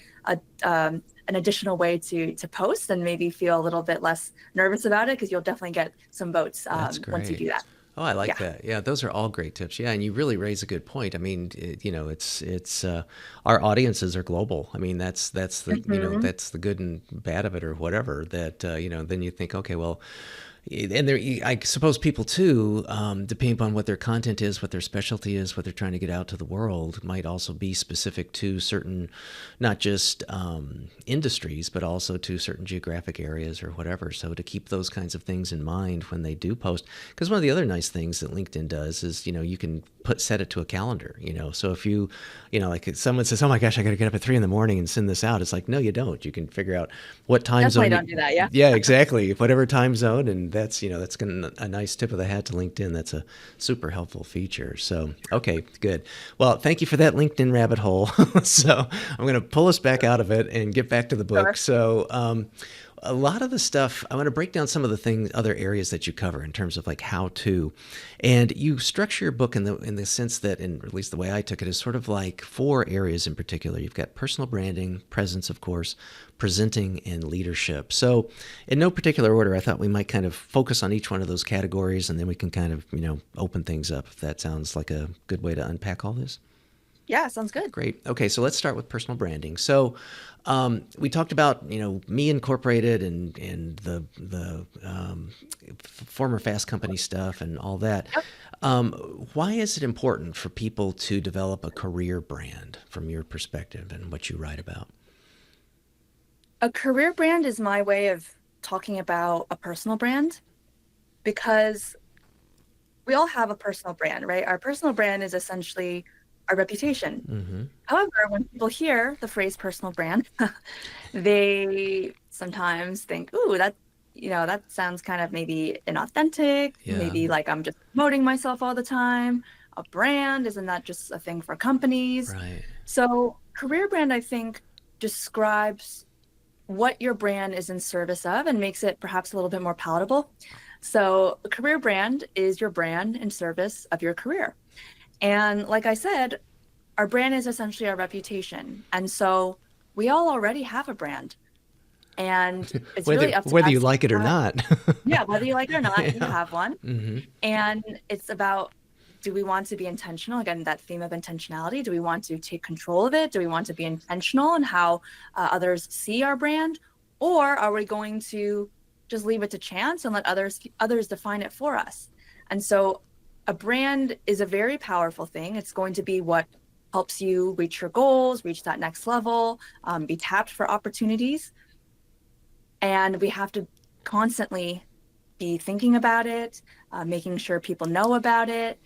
an additional way to post and maybe feel a little bit less nervous about it, because you'll definitely get some votes That's once you do great. that. Oh, I like Yeah. that. Yeah, those are all great tips. Yeah, and you really raise a good point. I mean, it's our audiences are global. I mean, that's the Hmm. that's the good and bad of it, or whatever. That then you think, okay, well, and there, I suppose people too, depending upon what their content is, what their specialty is, what they're trying to get out to the world, might also be specific to certain, not just industries, but also to certain geographic areas or whatever. So to keep those kinds of things in mind when they do post, because one of the other nice things that LinkedIn does is, you can set it to a calendar. So if like if someone says, "Oh my gosh, I got to get up at 3 in the morning and send this out," it's like, no, you don't. You can figure out what time Definitely zone don't do that. Yeah. yeah, exactly. Whatever time zone, and that's a nice tip of the hat to LinkedIn. That's a super helpful feature. So, okay, good. Well, thank you for that LinkedIn rabbit hole. So, I'm going to pull us back out of it and get back to the book. Sure. So, a lot of the stuff I want to break down some of the other areas that you cover in terms of like how to, and you structure your book in the sense that, and at least the way I took it, is sort of like four areas in particular. You've got personal branding, presence, of course, presenting, and leadership. So, in no particular order, I thought we might kind of focus on each one of those categories, and then we can kind of open things up. If that sounds like a good way to unpack all this. Yeah, sounds good. Great. Okay, so let's start with personal branding. So, we talked about Me Incorporated and the former Fast Company stuff and all that. Yep. Why is it important for people to develop a career brand from your perspective and what you write about? A career brand is my way of talking about a personal brand, because we all have a personal brand, right? Our personal brand is essentially our reputation. Mm-hmm. However, when people hear the phrase personal brand, they sometimes think, ooh, that sounds kind of maybe inauthentic, Yeah. maybe like I'm just promoting myself all the time. A brand, isn't that just a thing for companies? Right. So, career brand, I think, describes what your brand is in service of and makes it perhaps a little bit more palatable. So a career brand is your brand in service of your career. And like I said, our brand is essentially our reputation. And so we all already have a brand. And it's really up to Whether you us. like it or not. Yeah, whether you like it or not, you Yeah. have one. Hmm. And it's about, do we want to be intentional? Again, that theme of intentionality. Do we want to take control of it? Do we want to be intentional in how others see our brand? Or are we going to just leave it to chance and let others define it for us? And so a brand is a very powerful thing. It's going to be what helps you reach your goals, reach that next level, be tapped for opportunities. And we have to constantly be thinking about it, making sure people know about it.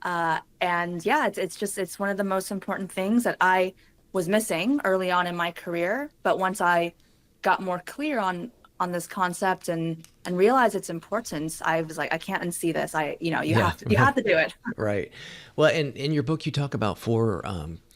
And yeah, it's one of the most important things that I was missing early on in my career. But once I got more clear on this concept and realized its importance, I was like, I can't unsee this. You Yeah. have to do it. Right. Well, and in your book, you talk about four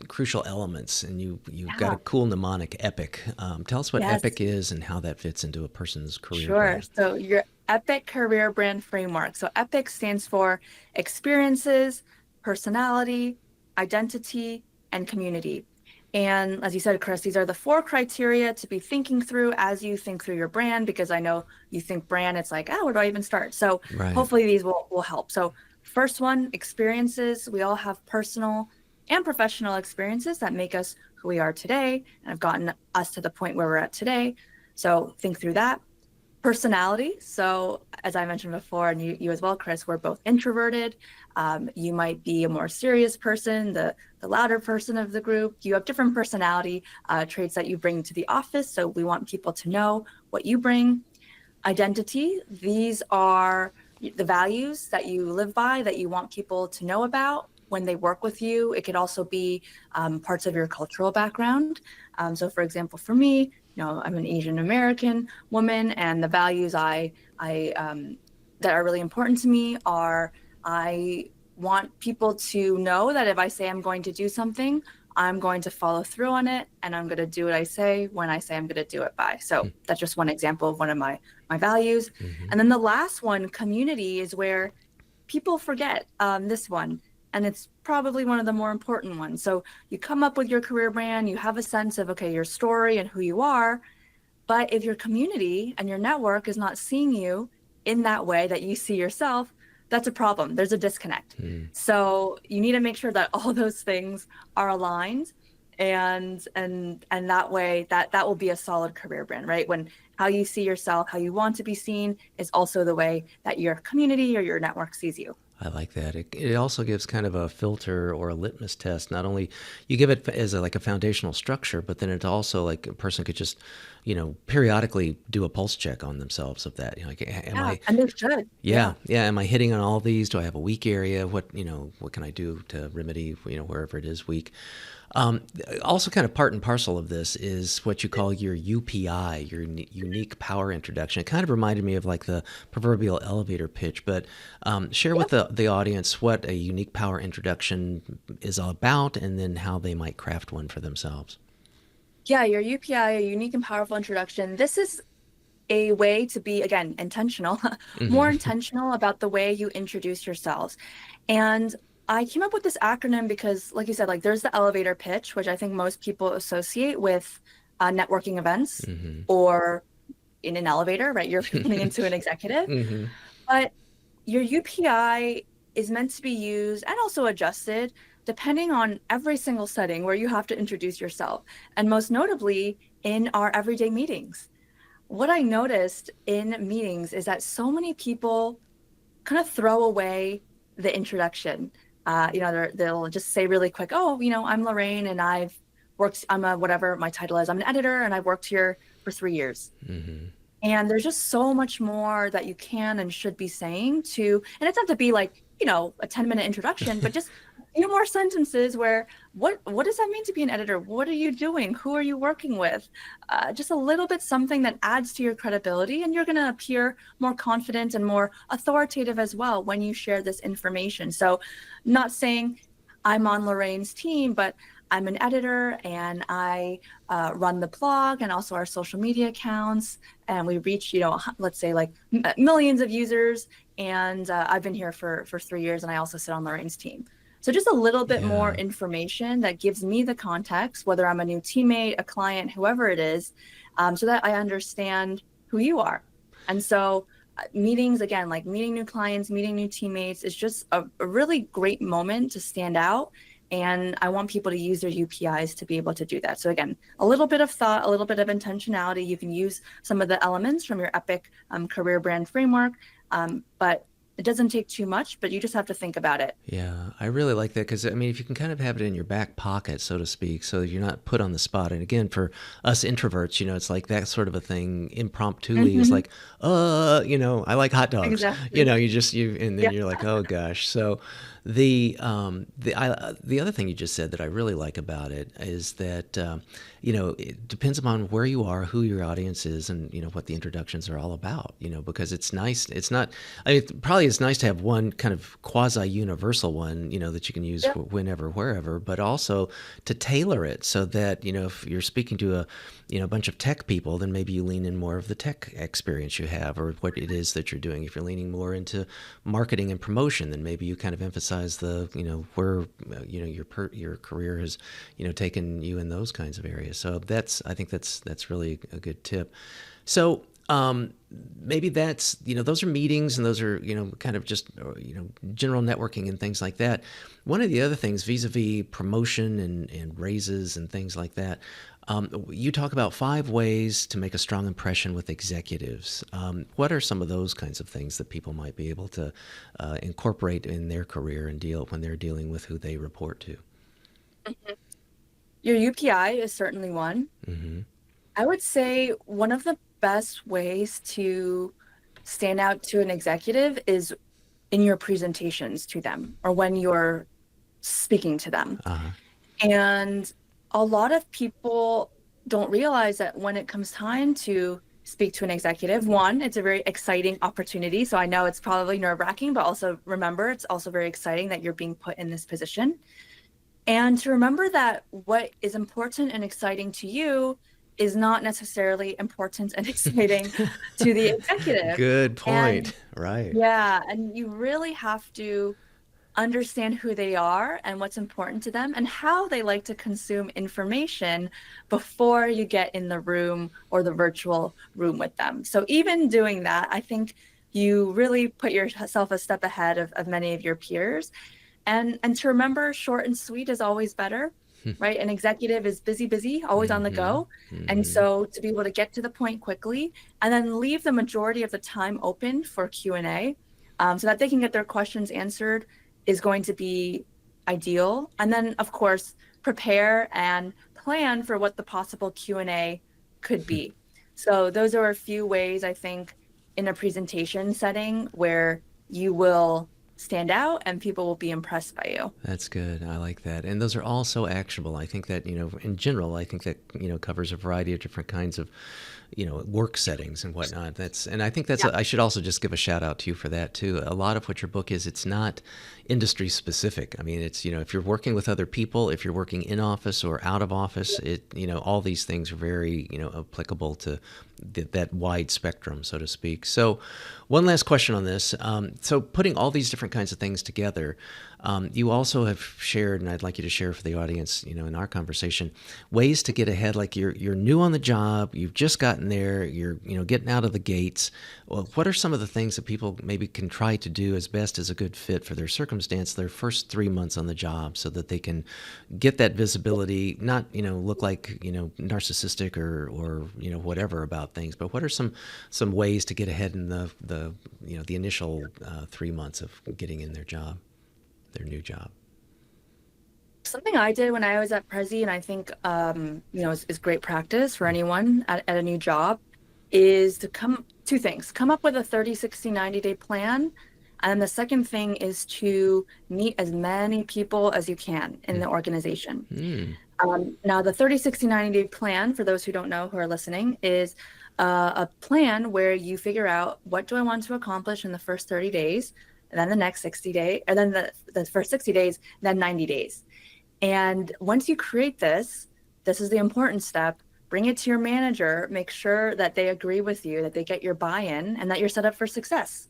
crucial elements, and you've got Yeah. a cool mnemonic, EPIC. Tell us what Yes. EPIC is and how that fits into a person's career Sure. brand. So your EPIC career brand framework. So EPIC stands for experiences, personality, identity, and community. And as you said, Chris, these are the four criteria to be thinking through as you think through your brand, because I know you think brand, it's like, oh, where do I even start? So Right. hopefully these will help. So first one, experiences. We all have personal and professional experiences that make us who we are today and have gotten us to the point where we're at today. So think through that. Personality. So as I mentioned before, and you as well, Chris, we're both introverted. You might be a more serious person, the louder person of the group. You have different personality traits that you bring to the office. So we want people to know what you bring. Identity. These are the values that you live by, that you want people to know about when they work with you. It could also be parts of your cultural background. So for example, for me, I'm an Asian American woman, and the values I that are really important to me are, I want people to know that if I say I'm going to do something, I'm going to follow through on it, and I'm going to do what I say when I say I'm going to do it by. So that's just one example of one of my values. Mm-hmm. And then the last one, community, is where people forget this one. And it's probably one of the more important ones. So you come up with your career brand, you have a sense of, okay, your story and who you are. But if your community and your network is not seeing you in that way that you see yourself, that's a problem. There's a disconnect. Mm. So you need to make sure that all those things are aligned, and that way that will be a solid career brand, right? When how you see yourself, how you want to be seen, is also the way that your community or your network sees you. I like that. It also gives kind of a filter or a litmus test. Not only you give it as like a foundational structure, but then it's also like a person could just, periodically do a pulse check on themselves of that. Like, am Yeah, I? and they should. Yeah, yeah. Am I hitting on all these? Do I have a weak area? What can I do to remedy, wherever it is weak? Um, Also, kind of part and parcel of this is what you call your UPI, your unique power introduction. It kind of reminded me of like the proverbial elevator pitch, but share with the audience what a unique power introduction is all about, and then how they might craft one for themselves. Yeah, your UPI, a unique and powerful introduction. This is a way to be, again, intentional, more Hmm. intentional about the way you introduce yourselves. And I came up with this acronym because, like you said, like there's the elevator pitch, which I think most people associate with networking events Hmm. or in an elevator, right? You're running into an executive. Hmm. But your UPI is meant to be used and also adjusted depending on every single setting where you have to introduce yourself, and most notably in our everyday meetings. What I noticed in meetings is that so many people kind of throw away the introduction. They'll just say really quick, oh, I'm Lorraine and I'm a whatever my title is. I'm an editor and I've worked here for 3 years. Hmm. And there's just so much more that you can and should be saying and it's not to be like, a 10-minute introduction, but just a few more sentences where, what does that mean to be an editor? What are you doing? Who are you working with? Just a little bit something that adds to your credibility, and you're going to appear more confident and more authoritative as well when you share this information. So not saying I'm on Lorraine's team, but I'm an editor and I run the blog and also our social media accounts. And we reach, let's say like millions of users. And I've been here for 3 years, and I also sit on Lorraine's team. So just a little bit more Yeah. information that gives me the context, whether I'm a new teammate, a client, whoever it is, so that I understand who you are. And so meetings, again, like meeting new clients, meeting new teammates, is just a really great moment to stand out. And I want people to use their UPIs to be able to do that. So again, a little bit of thought, a little bit of intentionality. You can use some of the elements from your EPIC career brand framework, but it doesn't take too much, but you just have to think about it. Yeah, I really like that because I mean, if you can kind of have it in your back pocket, so to speak, so you're not put on the spot. And again, for us introverts, it's like that sort of a thing. Impromptuly is Hmm. like, I like hot dogs. Exactly. And then Yeah. you're like, oh gosh. So the other thing you just said that I really like about it is that it depends upon where you are, who your audience is, and what the introductions are all about. Because it's nice. It's not. I mean, probably it's nice to have one kind of quasi universal one, that you can use Yeah. whenever, wherever, but also to tailor it so that if you're speaking to a bunch of tech people, then maybe you lean in more of the tech experience you have or what it is that you're doing. If you're leaning more into marketing and promotion, then maybe you kind of emphasize the where your career has taken you in those kinds of areas. So I think that's really a good tip. So maybe that's those are meetings, and those are kind of just general networking and things like that. One of the other things vis-a-vis promotion and raises and things like that, you talk about 5 ways to make a strong impression with executives. What are some of those kinds of things that people might be able to incorporate in their career and deal when they're dealing with who they report to? Mhm. Your UPI is certainly one. Mm-hmm. I would say one of the best ways to stand out to an executive is in your presentations to them or when you're speaking to them. Uh-huh. And a lot of people don't realize that when it comes time to speak to an executive, one, it's a very exciting opportunity. So I know it's probably nerve-wracking, but also remember, it's also very exciting that you're being put in this position. And to remember that what is important and exciting to you is not necessarily important and exciting to the executive. Good And point. Right. yeah, and you really have to understand who they are and what's important to them and how they like to consume information before you get in the room or the virtual room with them. So even doing that, I think you really put yourself a step ahead of many of your peers. And to remember, short and sweet is always better, right? An executive is busy, busy, always on the Mm-hmm. go. And Mm-hmm. so to be able to get to the point quickly and then leave the majority of the time open for Q&A, so that they can get their questions answered, is going to be ideal. And then, of course, prepare and plan for what the possible Q&A could be. So those are a few ways, I think, in a presentation setting where you will stand out and people will be impressed by you. That's good. I like that. And those are all so actionable. I think that, in general, I think that, covers a variety of different kinds of, work settings and whatnot. And I think Yeah. I should also just give a shout out to you for that too. A lot of what your book is, it's not industry specific. I mean, it's, if you're working with other people, if you're working in office or out of office, all these things are very, applicable to that wide spectrum, so to speak. So one last question on this. So putting all these different kinds of things together, you also have shared, and I'd like you to share for the audience, in our conversation, ways to get ahead. Like you're new on the job, you've just gotten there, you're getting out of the gates. Well, what are some of the things that people maybe can try to do as best as a good fit for their circumstance, their first 3 months on the job, so that they can get that visibility, not look like narcissistic or whatever about things, but what are some ways to get ahead in the initial 3 months of getting in their new job? Something I did when I was at Prezi, and I think is great practice for anyone at a new job, is to two things: come up with a 30, 60, 90-day plan. And the second thing is to meet as many people as you can in the organization. Mm. Now, the 30, 60, 90-day plan, for those who don't know who are listening, is a plan where you figure out, what do I want to accomplish in the first 30 days, and then the next 60 days, and then the first 60 days, then 90 days. And once you create this, this is the important step. Bring it to your manager, make sure that they agree with you, that they get your buy-in, and that you're set up for success.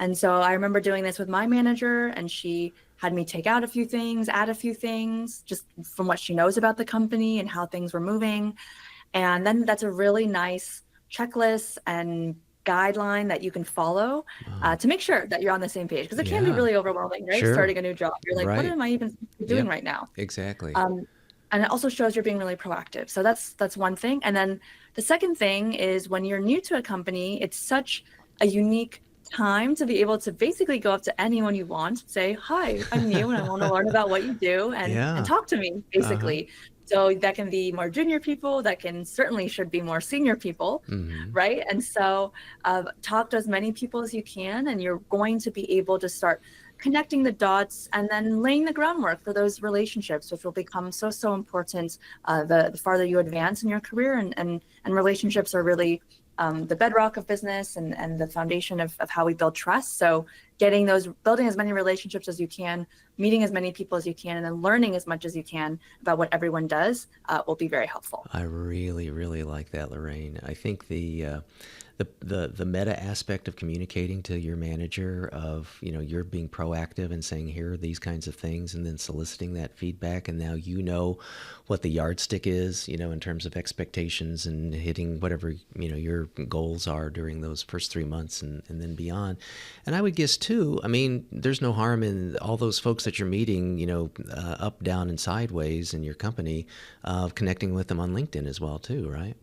And so I remember doing this with my manager, and she had me take out a few things, add a few things, just from what she knows about the company and how things were moving. And then that's a really nice checklist and guideline that you can follow Wow. to make sure that you're on the same page. Because it can be Yeah. really overwhelming, right? Sure. Starting a new job. You're like, what Right. am I even doing Yep. right now? Exactly. Um, and it also shows you're being really proactive. So that's one thing. And then the second thing is when you're new to a company, it's such a unique time to be able to basically go up to anyone you want, say, hi, I'm new and I want to learn about what you do and Yeah. talk to me, Uh-huh. basically. So that can be more junior people, that can certainly should be more senior people, Hmm. right? And so talk to as many people as you can, and you're going to be able to start connecting the dots and then laying the groundwork for those relationships, which will become so important the farther you advance in your career. And relationships are really the bedrock of business and the foundation of how we build trust. So building as many relationships as you can, meeting as many people as you can, and then learning as much as you can about what everyone does will be very helpful. I really, really like that, Lorraine. I think the meta aspect of communicating to your manager of you're being proactive and saying here are these kinds of things and then soliciting that feedback, and now what the yardstick is in terms of expectations and hitting whatever your goals are during those first 3 months and then beyond. And I would guess too, I mean, there's no harm in all those folks that you're meeting up, down, and sideways in your company, connecting with them on LinkedIn as well too, right?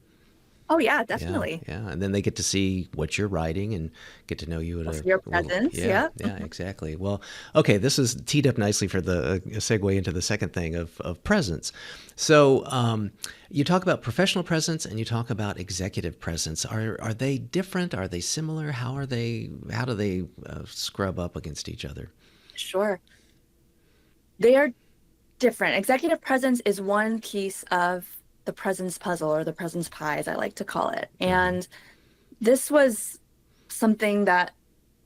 Oh yeah, Yeah, definitely. yeah, and then they get to see what you're writing and get to know you at Also a your little. presence, Yeah, yeah. yeah, exactly. Well, okay, this is teed up nicely for the segue into the second thing of presence. So you talk about professional presence and you talk about executive presence. Are they different? Are they similar? How do they scrub up against each other? Sure. They are different. Executive presence is one piece of the presence puzzle, or the presence pie, as I like to call it. Hmm. And this was something that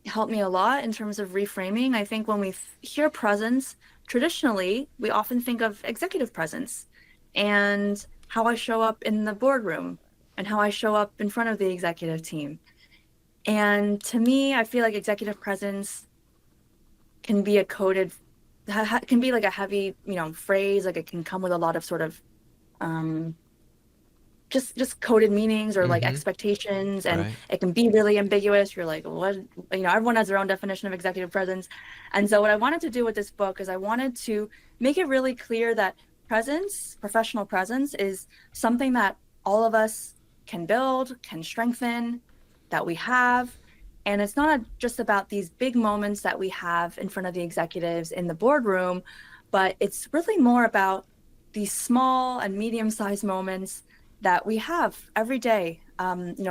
helped me a lot in terms of reframing. I think when we hear presence, traditionally, we often think of executive presence and how I show up in the boardroom and how I show up in front of the executive team. And to me, I feel like executive presence can be a coded, can be like a heavy, phrase. Like it can come with a lot of sort of um, just coded meanings or like Hmm. expectations, and Right. it can be really ambiguous. You're like, what? Everyone has their own definition of executive presence. And so what I wanted to do with this book is I wanted to make it really clear that presence, professional presence, is something that all of us can build, can strengthen, that we have. And it's not just about these big moments that we have in front of the executives in the boardroom, but it's really more about these small and medium-sized moments that we have every day,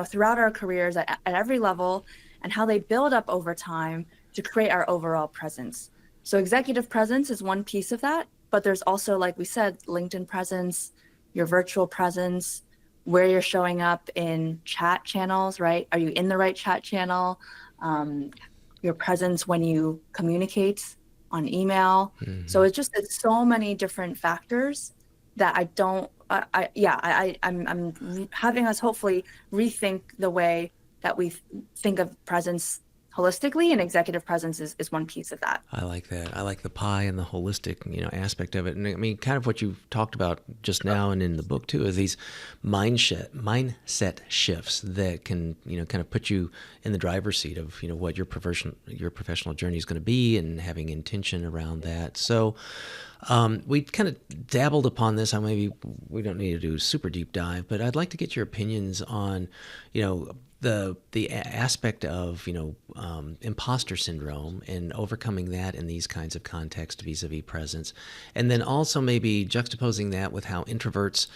throughout our careers at every level, and how they build up over time to create our overall presence. So executive presence is one piece of that, but there's also, like we said, LinkedIn presence, your virtual presence, where you're showing up in chat channels, right? Are you in the right chat channel? Um, your presence when you communicate on email. So Hmm. it's so many different factors that I don't yeah, I'm having us hopefully rethink the way that we think of presence holistically, and executive presence is one piece of that. I like that. I like the pie and the holistic, aspect of it. And I mean, kind of what you've talked about just now and in the book too, is these mindset shifts that can, kind of put you in the driver's seat of, what your professional journey is going to be and having intention around that. So, we kind of dabbled upon this. Maybe we don't need to do a super deep dive, but I'd like to get your opinions on, the aspect of imposter syndrome and overcoming that in these kinds of contexts vis-a-vis presence, and then also maybe juxtaposing that with how introverts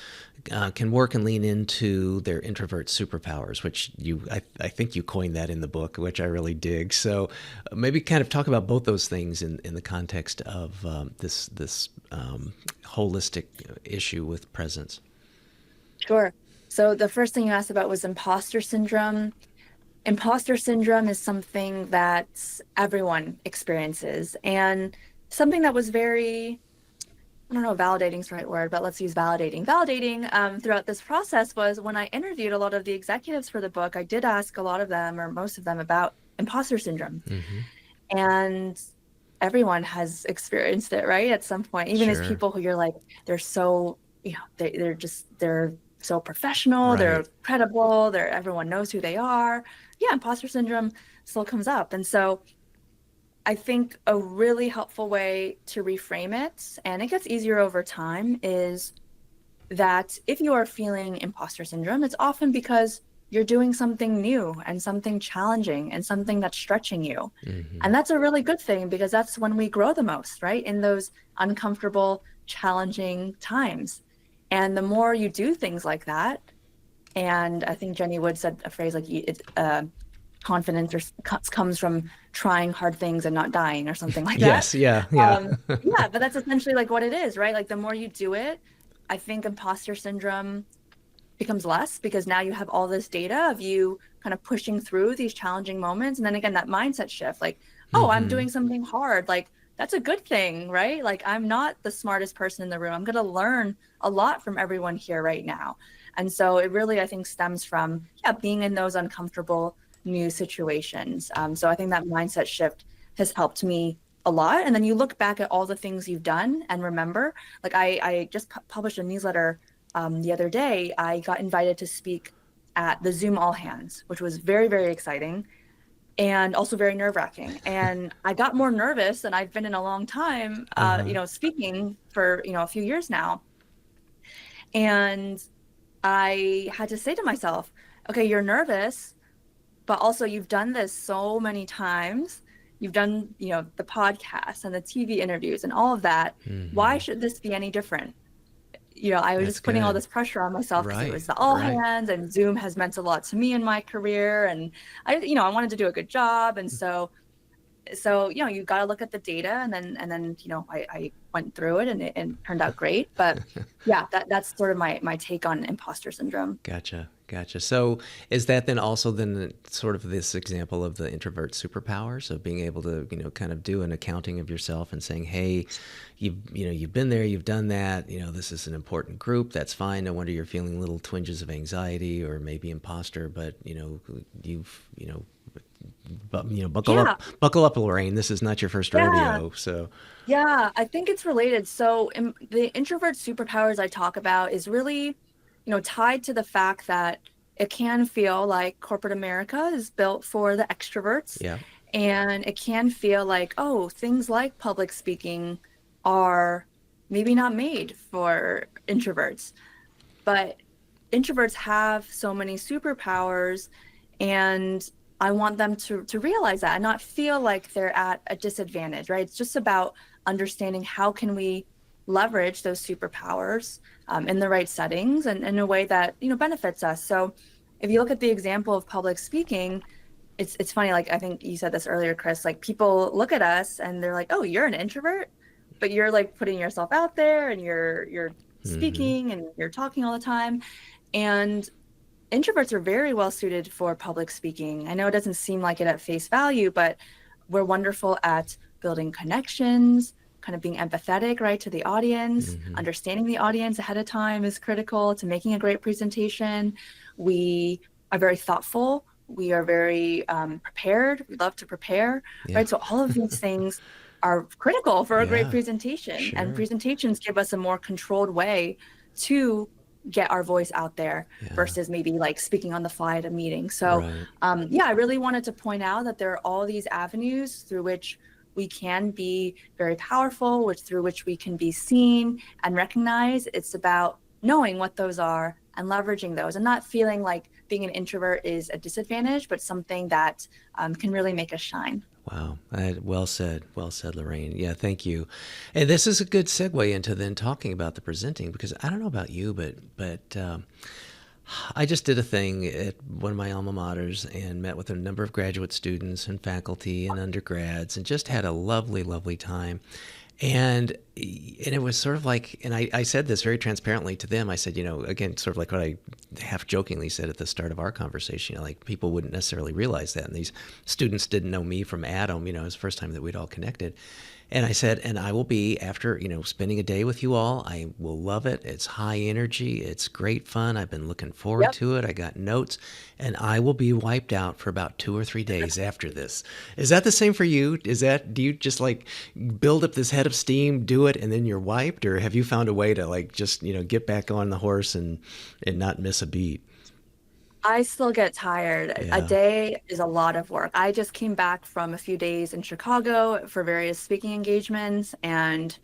can work and lean into their introvert superpowers, which I think you coined that in the book, which I really dig. So maybe kind of talk about both those things in the context of this holistic issue with presence. Sure. So the first thing you asked about was imposter syndrome. Imposter syndrome is something that everyone experiences, and something that was very I don't know if validating is the right word, but let's use validating. Validating throughout this process was when I interviewed a lot of the executives for the book, I did ask a lot of them, or most of them, about imposter syndrome. Mm-hmm. And everyone has experienced it, right? At some point, even these Sure. people who you're like, they're so, they're so professional, they're Right. credible, everyone knows who they are. Yeah, imposter syndrome still comes up. And so I think a really helpful way to reframe it, and it gets easier over time, is that if you are feeling imposter syndrome, it's often because you're doing something new and something challenging and something that's stretching you. Mm-hmm. And that's a really good thing because that's when we grow the most, right? In those uncomfortable, challenging times. And the more you do things like that, and I think Jenny Wood said a phrase like, confidence comes from trying hard things and not dying or something like that. Yes. Yeah. Yeah. Yeah, but that's essentially like what it is, right? Like the more you do it, I think imposter syndrome becomes less because now you have all this data of you kind of pushing through these challenging moments. And then again, that mindset shift, like, oh, I'm Mm-hmm. doing something hard. Like, that's a good thing, right? Like, I'm not the smartest person in the room. I'm going to learn a lot from everyone here right now. And so it really, I think, stems from, yeah, being in those uncomfortable new situations. So I think that mindset shift has helped me a lot. And then you look back at all the things you've done and remember, like I just published a newsletter the other day. I got invited to speak at the Zoom All Hands, which was very, very exciting and also very nerve-wracking. And I got more nervous than I've been in a long time, Uh-huh. speaking for, a few years now. And I had to say to myself, okay, you're nervous, but also you've done this so many times. You've done, the podcast and the TV interviews and all of that. Why Mm-hmm. should this be any different? I was That's just putting all good. this pressure on myself because it Right. was the all Right. hands and Zoom has meant a lot to me in my career. And I wanted to do a good job. And so you got to look at the data and then I went through it and it turned out great. But yeah, that's sort of my take on imposter syndrome. Gotcha. Gotcha. So is that then also then sort of this example of the introvert superpowers of being able to, kind of do an accounting of yourself and saying, hey, you've been there, you've done that, this is an important group. That's fine. No wonder you're feeling little twinges of anxiety or maybe imposter, but you've, Yeah. buckle up, Lorraine. This is not your first Yeah. rodeo. So, Yeah, I think it's related. So the introvert superpowers I talk about is really, tied to the fact that it can feel like corporate America is built for the extroverts, yeah. and it can feel like, oh, things like public speaking are maybe not made for introverts. But introverts have so many superpowers, and I want them to realize that and not feel like they're at a disadvantage, right? It's just about understanding how can we leverage those superpowers in the right settings and in a way that benefits us. So if you look at the example of public speaking, it's funny, like I think you said this earlier, Chris, like people look at us and they're like, oh, you're an introvert, but you're like putting yourself out there and you're Mm-hmm. speaking and you're talking all the time. And introverts are very well suited for public speaking. I know it doesn't seem like it at face value, but we're wonderful at building connections, kind of being empathetic, right, to the audience. Mm-hmm. Understanding the audience ahead of time is critical to making a great presentation. We are very thoughtful. We are very prepared. We love to prepare, Yeah. right? So all of these things are critical for a great Yeah. presentation, and Sure. presentations give us a more controlled way to get our voice out there Yeah. versus maybe like speaking on the fly at a meeting. So Right. yeah, I really wanted to point out that there are all these avenues through which we can be very powerful, through which we can be seen and recognized. It's about knowing what those are and leveraging those and not feeling like being an introvert is a disadvantage, but something that can really make us shine. Wow. Well said. Well said, Lorraine. Yeah, thank you. And this is a good segue into then talking about the presenting because I don't know about you, but I just did a thing at one of my alma maters and met with a number of graduate students and faculty and undergrads and just had a lovely, lovely time. And it was sort of like, and I said this very transparently to them. I said, again, sort of like what I half jokingly said at the start of our conversation, like people wouldn't necessarily realize that. And these students didn't know me from Adam, it was the first time that we'd all connected. And I said, and I will be after, spending a day with you all. I will love it. It's high energy. It's great fun. I've been looking forward Yep. to it. I got notes, and I will be wiped out for about 2 or 3 days after this. Is that the same for you? Do you just like build up this head of steam, do it, and then you're wiped? Or have you found a way to like just, get back on the horse and not miss a beat? I still get tired. A Yeah. day is a lot of work. I just came back from a few days in Chicago for various speaking engagements, and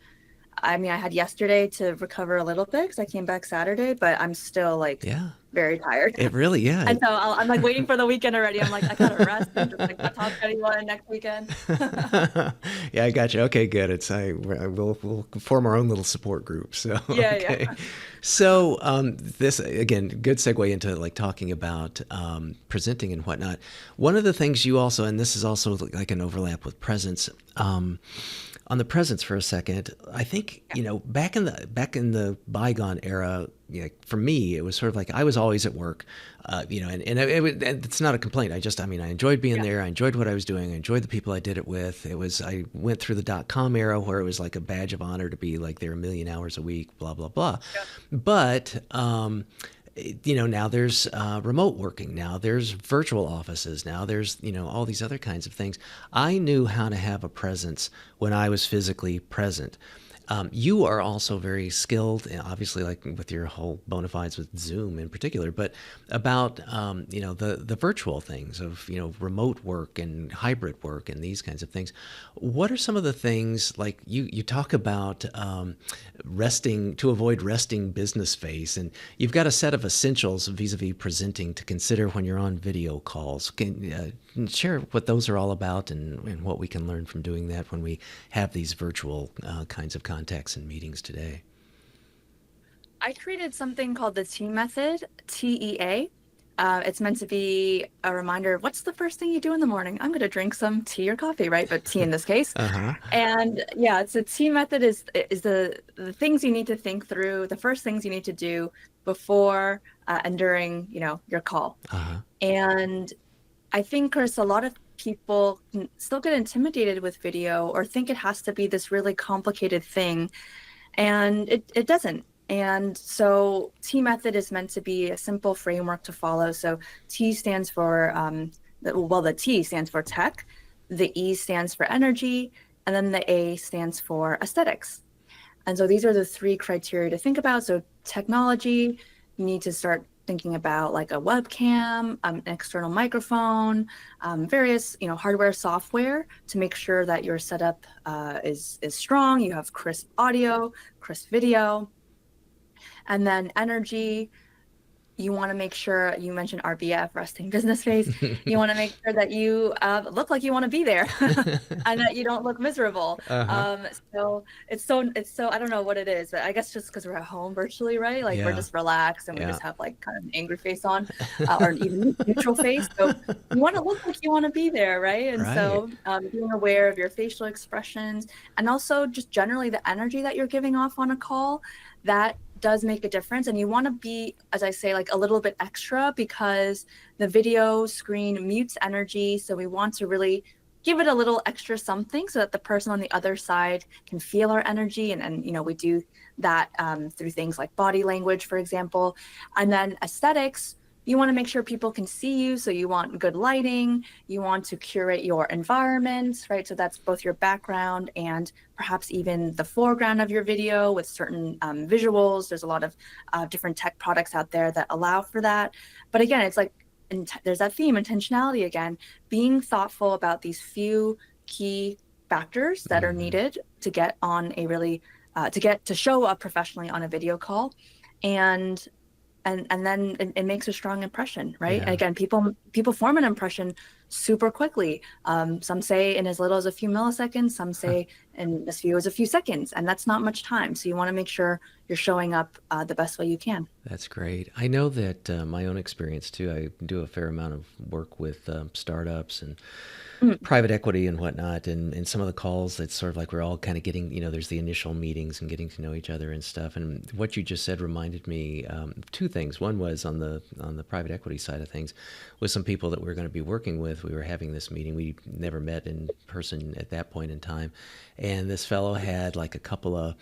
I mean, I had yesterday to recover a little bit because I came back Saturday, but I'm still like Yeah. very tired. It really, yeah. And so I'm like waiting for the weekend already. I'm like, I gotta rest and just like not talk to anyone next weekend. Yeah, I got you. Okay, good. We'll form our own little support group. So Yeah, okay, yeah. so this again, good segue into like talking about presenting and whatnot. One of the things you also, and this is also like an overlap with presence. On the presence for a second, I think back in the bygone era, for me, it was sort of like I was always at work, and it's not a complaint. I enjoyed being Yeah. there. I enjoyed what I was doing. I enjoyed the people I did it with. I went through the .com era where it was like a badge of honor to be like there a million hours a week, blah blah blah. Yeah. But now there's remote working. Now there's virtual offices. Now there's all these other kinds of things. I knew how to have a presence when I was physically present. You are also very skilled, and obviously, like with your whole bona fides with Zoom in particular, but about the virtual things of remote work and hybrid work and these kinds of things. What are some of the things like you talk about resting to avoid resting business face, and you've got a set of essentials vis-a-vis presenting to consider when you're on video calls. Can share what those are all about and what we can learn from doing that when we have these virtual kinds of contacts and meetings today. I created something called the Tea Method, TEA. It's meant to be a reminder of what's the first thing you do in the morning? I'm going to drink some tea or coffee, right? But tea in this case. Uh-huh. And yeah, it's a Tea Method is the things you need to think through, the first things you need to do before and during, your call. Uh-huh. And I think, Chris, a lot of people can still get intimidated with video or think it has to be this really complicated thing, and it doesn't. And so T method is meant to be a simple framework to follow. So T stands for, the T stands for tech, the E stands for energy, and then the A stands for aesthetics. And so these are the three criteria to think about. So technology, you need to start thinking about like a webcam, an external microphone, various hardware, software to make sure that your setup is strong. You have crisp audio, crisp video, and then energy. You want to make sure, you mentioned RBF, resting business face. You want to make sure that you look like you want to be there and that you don't look miserable. Uh-huh. So it's so, I don't know what it is, but I guess just because we're at home virtually, right? Like we're Yeah. just relaxed and we Yeah. just have like kind of an angry face on or even neutral face. So you want to look like you want to be there, right? And Right. so being aware of your facial expressions and also just generally the energy that you're giving off on a call, that does make a difference. And you want to be, as I say, like a little bit extra because the video screen mutes energy. So we want to really give it a little extra something so that the person on the other side can feel our energy. And we do that through things like body language, for example. And then aesthetics, you want to make sure people can see you. So you want good lighting, you want to curate your environment, right? So that's both your background and perhaps even the foreground of your video with certain visuals. There's a lot of different tech products out there that allow for that. But again, it's like, there's that theme, intentionality again, being thoughtful about these few key factors that are Hmm. needed to get on a really, to show up professionally on a video call. And then it makes a strong impression, right? And Yeah. again, people form an impression super quickly. Some say in as little as a few milliseconds, some say in as few as a few seconds, and that's not much time. So you want to make sure you're showing up the best way you can. That's great. I know that my own experience too. I do a fair amount of work with startups and Mm, private equity and whatnot, and some of the calls, it's sort of like we're all kind of getting, there's the initial meetings and getting to know each other and stuff. And what you just said reminded me two things. One was on the private equity side of things, with some people that we are going to be working with. We were having this meeting. We never met in person at that point in time, and this fellow had like a couple of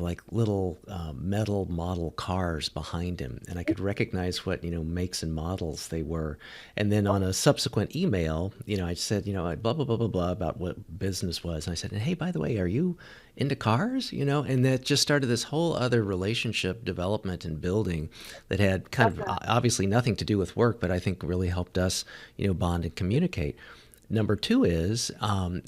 like little metal model cars behind him, and I could recognize what makes and models they were. And then on a subsequent email, I said, blah blah blah blah blah about what business was, and I said, and hey, by the way, are you into cars? And that just started this whole other relationship development and building that had kind of gotcha. obviously nothing to do with work, but I think really helped us, bond and communicate. Number two is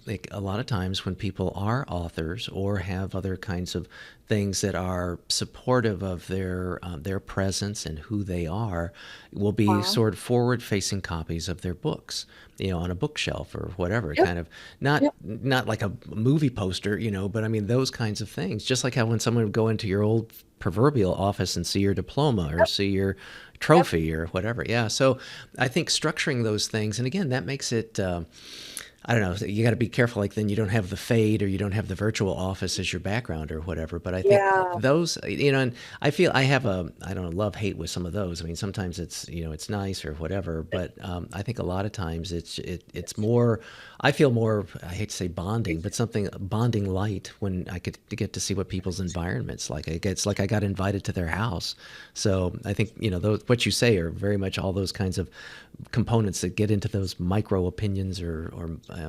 like a lot of times when people are authors or have other kinds of things that are supportive of their presence and who they are, will be Wow. sort of forward-facing copies of their books, on a bookshelf or whatever. Yep. Kind of not Yep. not like a movie poster, but I mean those kinds of things. Just like how when someone would go into your old proverbial office and see your diploma or Yep. see your Yep. trophy or whatever. Yeah. So I think structuring those things, and again, that makes it. I don't know. You got to be careful. Like then you don't have the fade or you don't have the virtual office as your background or whatever. But I think Yeah. those, and I feel I have I don't know, love hate with some of those. I mean, sometimes it's nice or whatever. But I think a lot of times it's more. I feel more. I hate to say bonding, but something bonding light when I could get to see what people's environments like. It's like I got invited to their house. So I think those what you say are very much all those kinds of components that get into those micro opinions or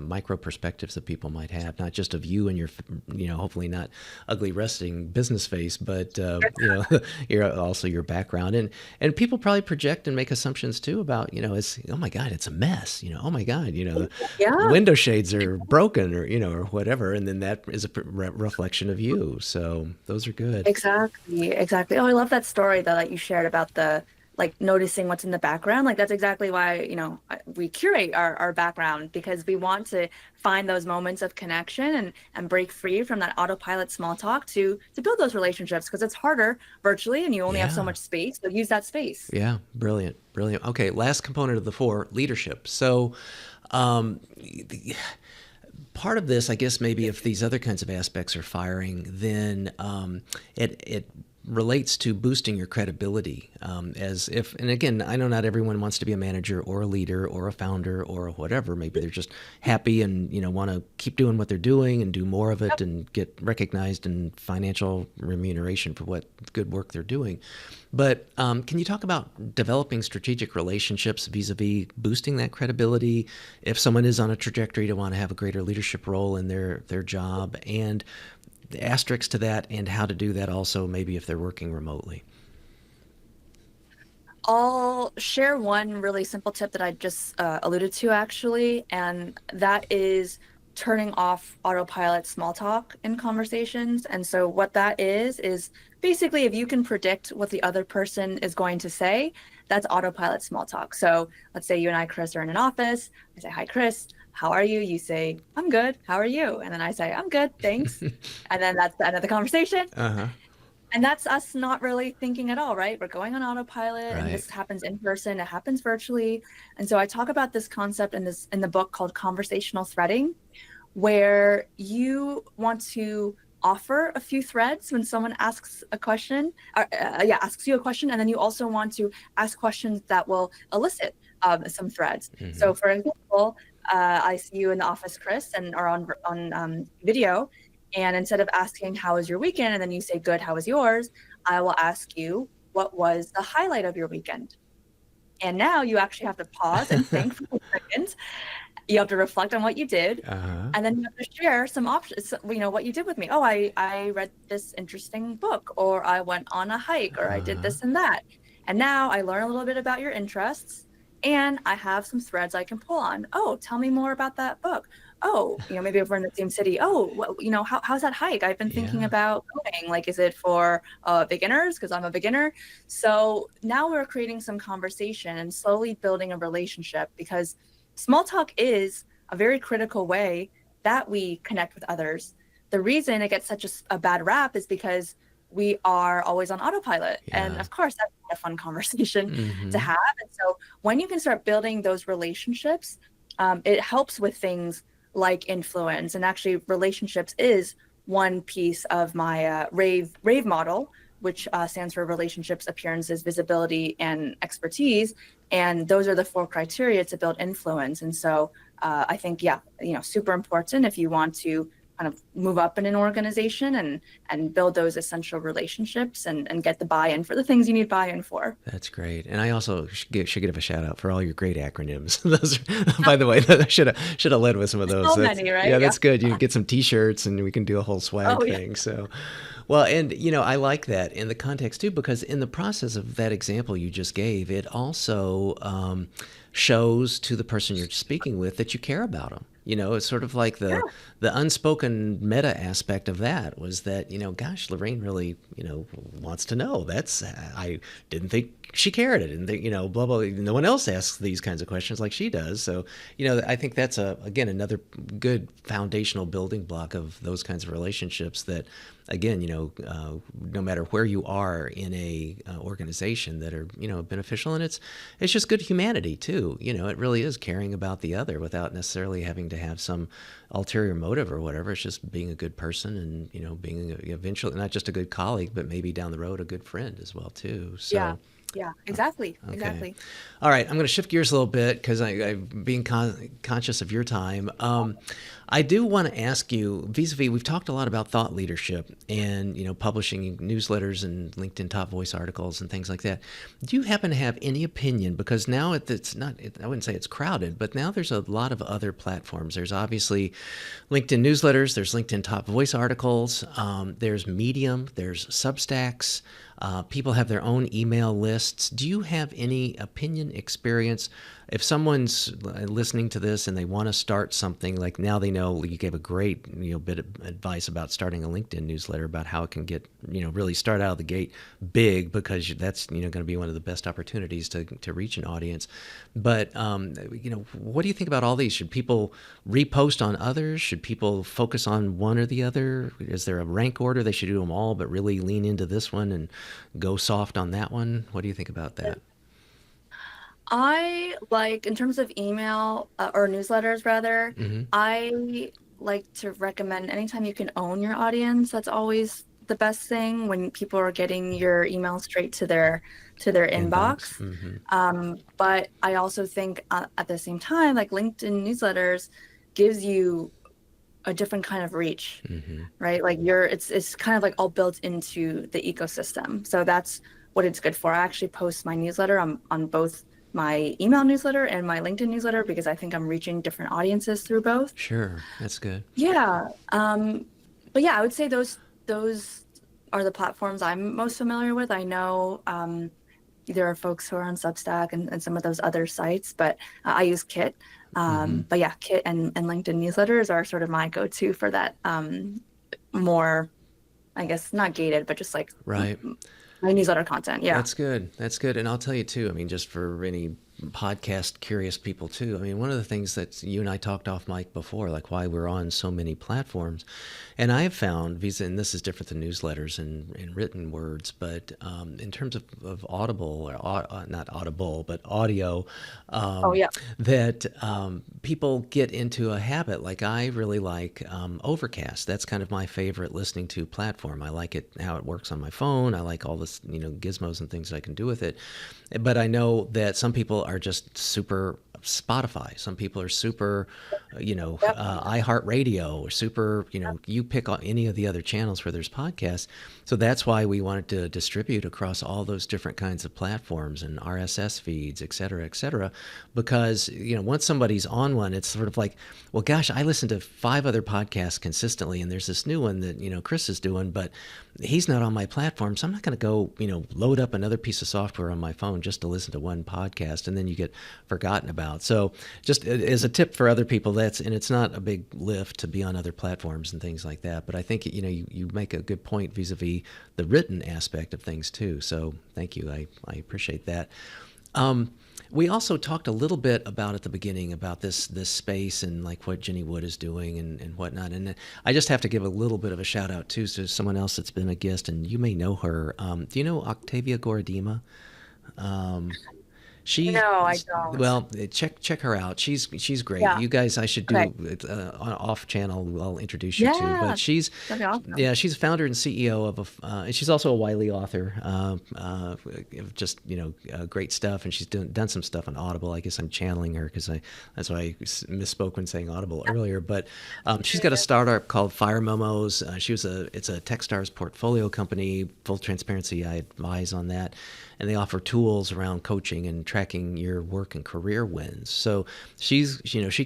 micro perspectives that people might have, not just of you and your, hopefully not ugly resting business face, but your also your background, and people probably project and make assumptions too about, it's, oh my God, it's a mess, oh my God, the Yeah. window shades are broken or or whatever, and then that is a reflection of you. So those are good. Exactly, exactly. Oh, I love that story that you shared about the like noticing what's in the background. Like that's exactly why, we curate our background because we want to find those moments of connection and break free from that autopilot small talk to build those relationships because it's harder virtually and you only have so Yeah. much space. So use that space. Yeah, brilliant, brilliant. Okay, last component of the four, leadership. So, the, part of this, I guess, maybe if these other kinds of aspects are firing, then it relates to boosting your credibility. As if, and again, I know not everyone wants to be a manager or a leader or a founder or whatever. Maybe they're just happy and want to keep doing what they're doing and do more of it Yep. and get recognized and financial remuneration for what good work they're doing. But can you talk about developing strategic relationships vis-a-vis boosting that credibility if someone is on a trajectory to want to have a greater leadership role in their job, and the asterisks to that, and how to do that also maybe if they're working remotely? I'll share one really simple tip that I just alluded to actually, and that is turning off autopilot small talk in conversations. And so what that is basically if you can predict what the other person is going to say, that's autopilot small talk. So let's say you and I, Chris, are in an office. I say, "Hi, Chris. How are you?" You say, "I'm good. How are you?" And then I say, "I'm good, thanks." And then that's the end of the conversation. Uh-huh. And that's us not really thinking at all, right? We're going on autopilot and Right. this happens in person, it happens virtually. And so I talk about this concept in the book called conversational threading, where you want to offer a few threads when someone asks a question, or, yeah, asks you a question, and then you also want to ask questions that will elicit some threads. Hmm. So, for example, I see you in the office, Chris, and are on video, and instead of asking how was your weekend, and then you say good, how was yours, I will ask you what was the highlight of your weekend. And now you actually have to pause and think for a second. You have to reflect on what you did, Uh-huh. and then you have to share some options, what you did with me. Oh, I read this interesting book, or I went on a hike, or I did Uh-huh. this and that. And now I learn a little bit about your interests, and I have some threads I can pull on. Oh, tell me more about that book. Oh, maybe if we're in the same city. Oh, how's that hike? I've been thinking Yeah. about going. Like, is it for beginners? Because I'm a beginner. So now we're creating some conversation and slowly building a relationship because small talk is a very critical way that we connect with others. The reason it gets such a bad rap is because we are always on autopilot. And Yeah. of course, that's not a fun conversation to Hmm. have. And so when you can start building those relationships, it helps with things like influence. And actually, relationships is one piece of my rave model, which stands for relationships, appearances, visibility, and expertise. And those are the four criteria to build influence. And so I think, yeah, super important if you want to kind of move up in an organization and build those essential relationships and get the buy-in for the things you need buy-in for. That's great. And I also should give a shout out for all your great acronyms. Those are, by the way, I should have led with some of those. So many, right? Yeah, Yeah. that's good. You can get some T-shirts and we can do a whole swag Oh, yeah. thing. So, well, and I like that in the context too, because in the process of that example you just gave, it also shows to the person you're speaking with that you care about them. It's sort of like Yeah. the unspoken meta aspect of that was that, gosh, Lorraine really, wants to know. I didn't think she cared. I didn't think, blah, blah. No one else asks these kinds of questions like she does. So, I think that's again, another good foundational building block of those kinds of relationships that, again, no matter where you are in a organization that are, beneficial. And it's just good humanity too. It really is caring about the other without necessarily having to have some ulterior motive or whatever. It's just being a good person and, being eventually not just a good colleague, but maybe down the road, a good friend as well too. Yeah. So. Yeah, exactly. Okay. Exactly. All right. I'm going to shift gears a little bit because I'm being conscious of your time. I do want to ask you, vis-a-vis, we've talked a lot about thought leadership and, publishing newsletters and LinkedIn top voice articles and things like that. Do you happen to have any opinion? Because now it's not, I wouldn't say it's crowded, but now there's a lot of other platforms. There's obviously LinkedIn newsletters, there's LinkedIn top voice articles, there's Medium, there's Substacks. People have their own email lists. Do you have any opinion, experience? If someone's listening to this and they want to start something, like now they know you gave a great bit of advice about starting a LinkedIn newsletter about how it can get really start out of the gate big, because that's going to be one of the best opportunities to reach an audience. But what do you think about all these? Should people repost on others? Should people focus on one or the other? Is there a rank order? They should do them all, but really lean into this one and go soft on that one. What do you think about that? I like, in terms of email or newsletters, rather, Mm-hmm. I like to recommend anytime you can own your audience. That's always the best thing, when people are getting your email straight to their Inbox. inbox. But I also think at the same time, like LinkedIn newsletters gives you a different kind of reach, Mm-hmm. right? Like it's kind of like all built into the ecosystem. So that's what it's good for. I actually post my newsletter on both my email newsletter and my LinkedIn newsletter, because I think I'm reaching different audiences through both. Sure, that's good. Yeah. But yeah, I would say those are the platforms I'm most familiar with. I know there are folks who are on Substack and some of those other sites, but I use Kit. Mm-hmm. But yeah, Kit and LinkedIn newsletters are sort of my go-to for that more, I guess, not gated, but just like Right. my newsletter content. Yeah. That's good. That's good. And I'll tell you too, I mean, just for any podcast curious people too, I mean, one of the things that you and I talked off mic before, like why we're on so many platforms, and I have found, and this is different than newsletters and written words, but in terms of Audible, or not Audible, but audio, Oh yeah. that people get into a habit. Like I really like Overcast. That's kind of my favorite listening to platform. I like it, how it works on my phone. I like all this, gizmos and things I can do with it. But I know that some people are just super Spotify. Some people are super, Yep. iHeartRadio, or super, you pick on any of the other channels where there's podcasts. So that's why we wanted to distribute across all those different kinds of platforms and RSS feeds, et cetera, because, once somebody's on one, it's sort of like, well, gosh, I listen to 5 other podcasts consistently, and there's this new one that, Chris is doing, but he's not on my platform. So I'm not going to go, load up another piece of software on my phone just to listen to one podcast, and then you get forgotten about. So just as a tip for other people, and it's not a big lift to be on other platforms and things like that. But I think, you make a good point vis-a-vis the written aspect of things too. So thank you. I appreciate that. We also talked a little bit about at the beginning about this space and like what Jenny Wood is doing and whatnot. And I just have to give a little bit of a shout out too to someone else that's been a guest, and you may know her. Do you know Octavia Goradima? She, No, I don't. well, check her out. She's great. Yeah. You guys, I should Okay. do on off channel. I'll introduce you to. But Yeah. That'd be awesome. yeah, she's founder and CEO of and she's also a Wiley author. Just great stuff. And she's done some stuff on Audible. I guess I'm channeling her because I that's why I misspoke when saying Audible earlier. But she's got a startup called Fire Momos. It's a Techstars portfolio company. Full transparency, I advise on that, and they offer tools around coaching and tracking your work and career wins. So she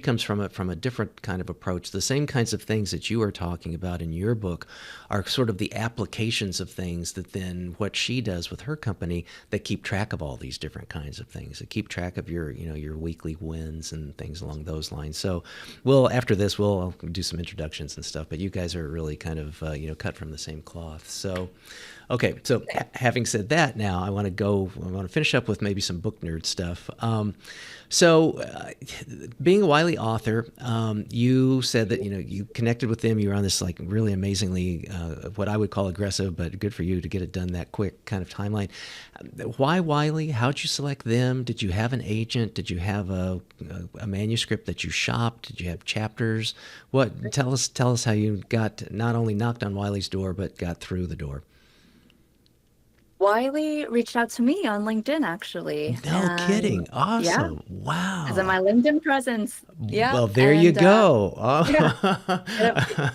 comes from a different kind of approach. The same kinds of things that you are talking about in your book are sort of the applications of things that then what she does with her company that keep track of all these different kinds of things, that keep track of your weekly wins and things along those lines. So after this I'll do some introductions and stuff, but you guys are really kind of cut from the same cloth. So okay, so having said that, now I want to finish up with maybe some book nerd stuff. Being a Wiley author, you said that you connected with them. You were on this like really amazingly, what I would call aggressive, but good for you to get it done that quick kind of timeline. Why Wiley? How'd you select them? Did you have an agent? Did you have a manuscript that you shopped? Did you have chapters? What? Tell us how you got not only knocked on Wiley's door, but got through the door. Wiley reached out to me on LinkedIn, actually. No And kidding. yeah, Awesome. because of Wow. my LinkedIn presence. Well, Yep. there you And go. yeah, Oh.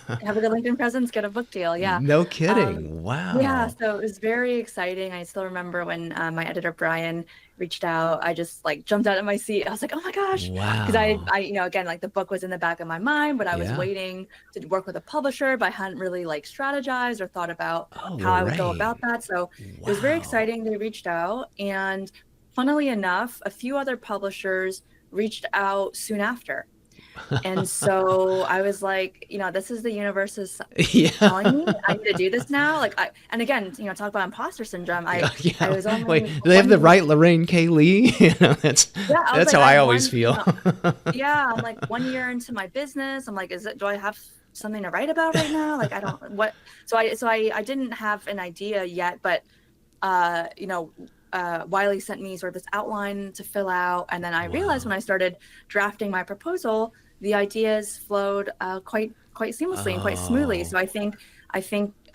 get have a good LinkedIn presence, get a book deal. Yeah. No Um, kidding. yeah, Wow. so it was very exciting. I still remember when my editor Brian reached out. I just like jumped out of my seat. I was like, "Oh my gosh!" Because Wow. again, like the book was in the back of my mind, but I was Yeah. waiting to work with a publisher, but I hadn't really like strategized or thought about Oh, how I would go about Lorraine. that. So it was very Wow. exciting. They reached out, and funnily enough, a few other publishers reached out soon after. And so I was like, this is the universe is telling me Yeah. I need to do this now. And again, talk about imposter syndrome. I Yeah. was Wait, only do they have the 1 year. right Lorraine K. Lee? That's Yeah, I was that's like, how I I have always feel. yeah, I'm like 1 year into my business. I'm like, do I have something to write about right now? Like, I don't, what, so I didn't have an idea yet, but, uh, you know, Wiley sent me sort of this outline to fill out. And then I realized when Wow. I started drafting my proposal, the ideas flowed quite seamlessly and quite smoothly. Oh, So I didn't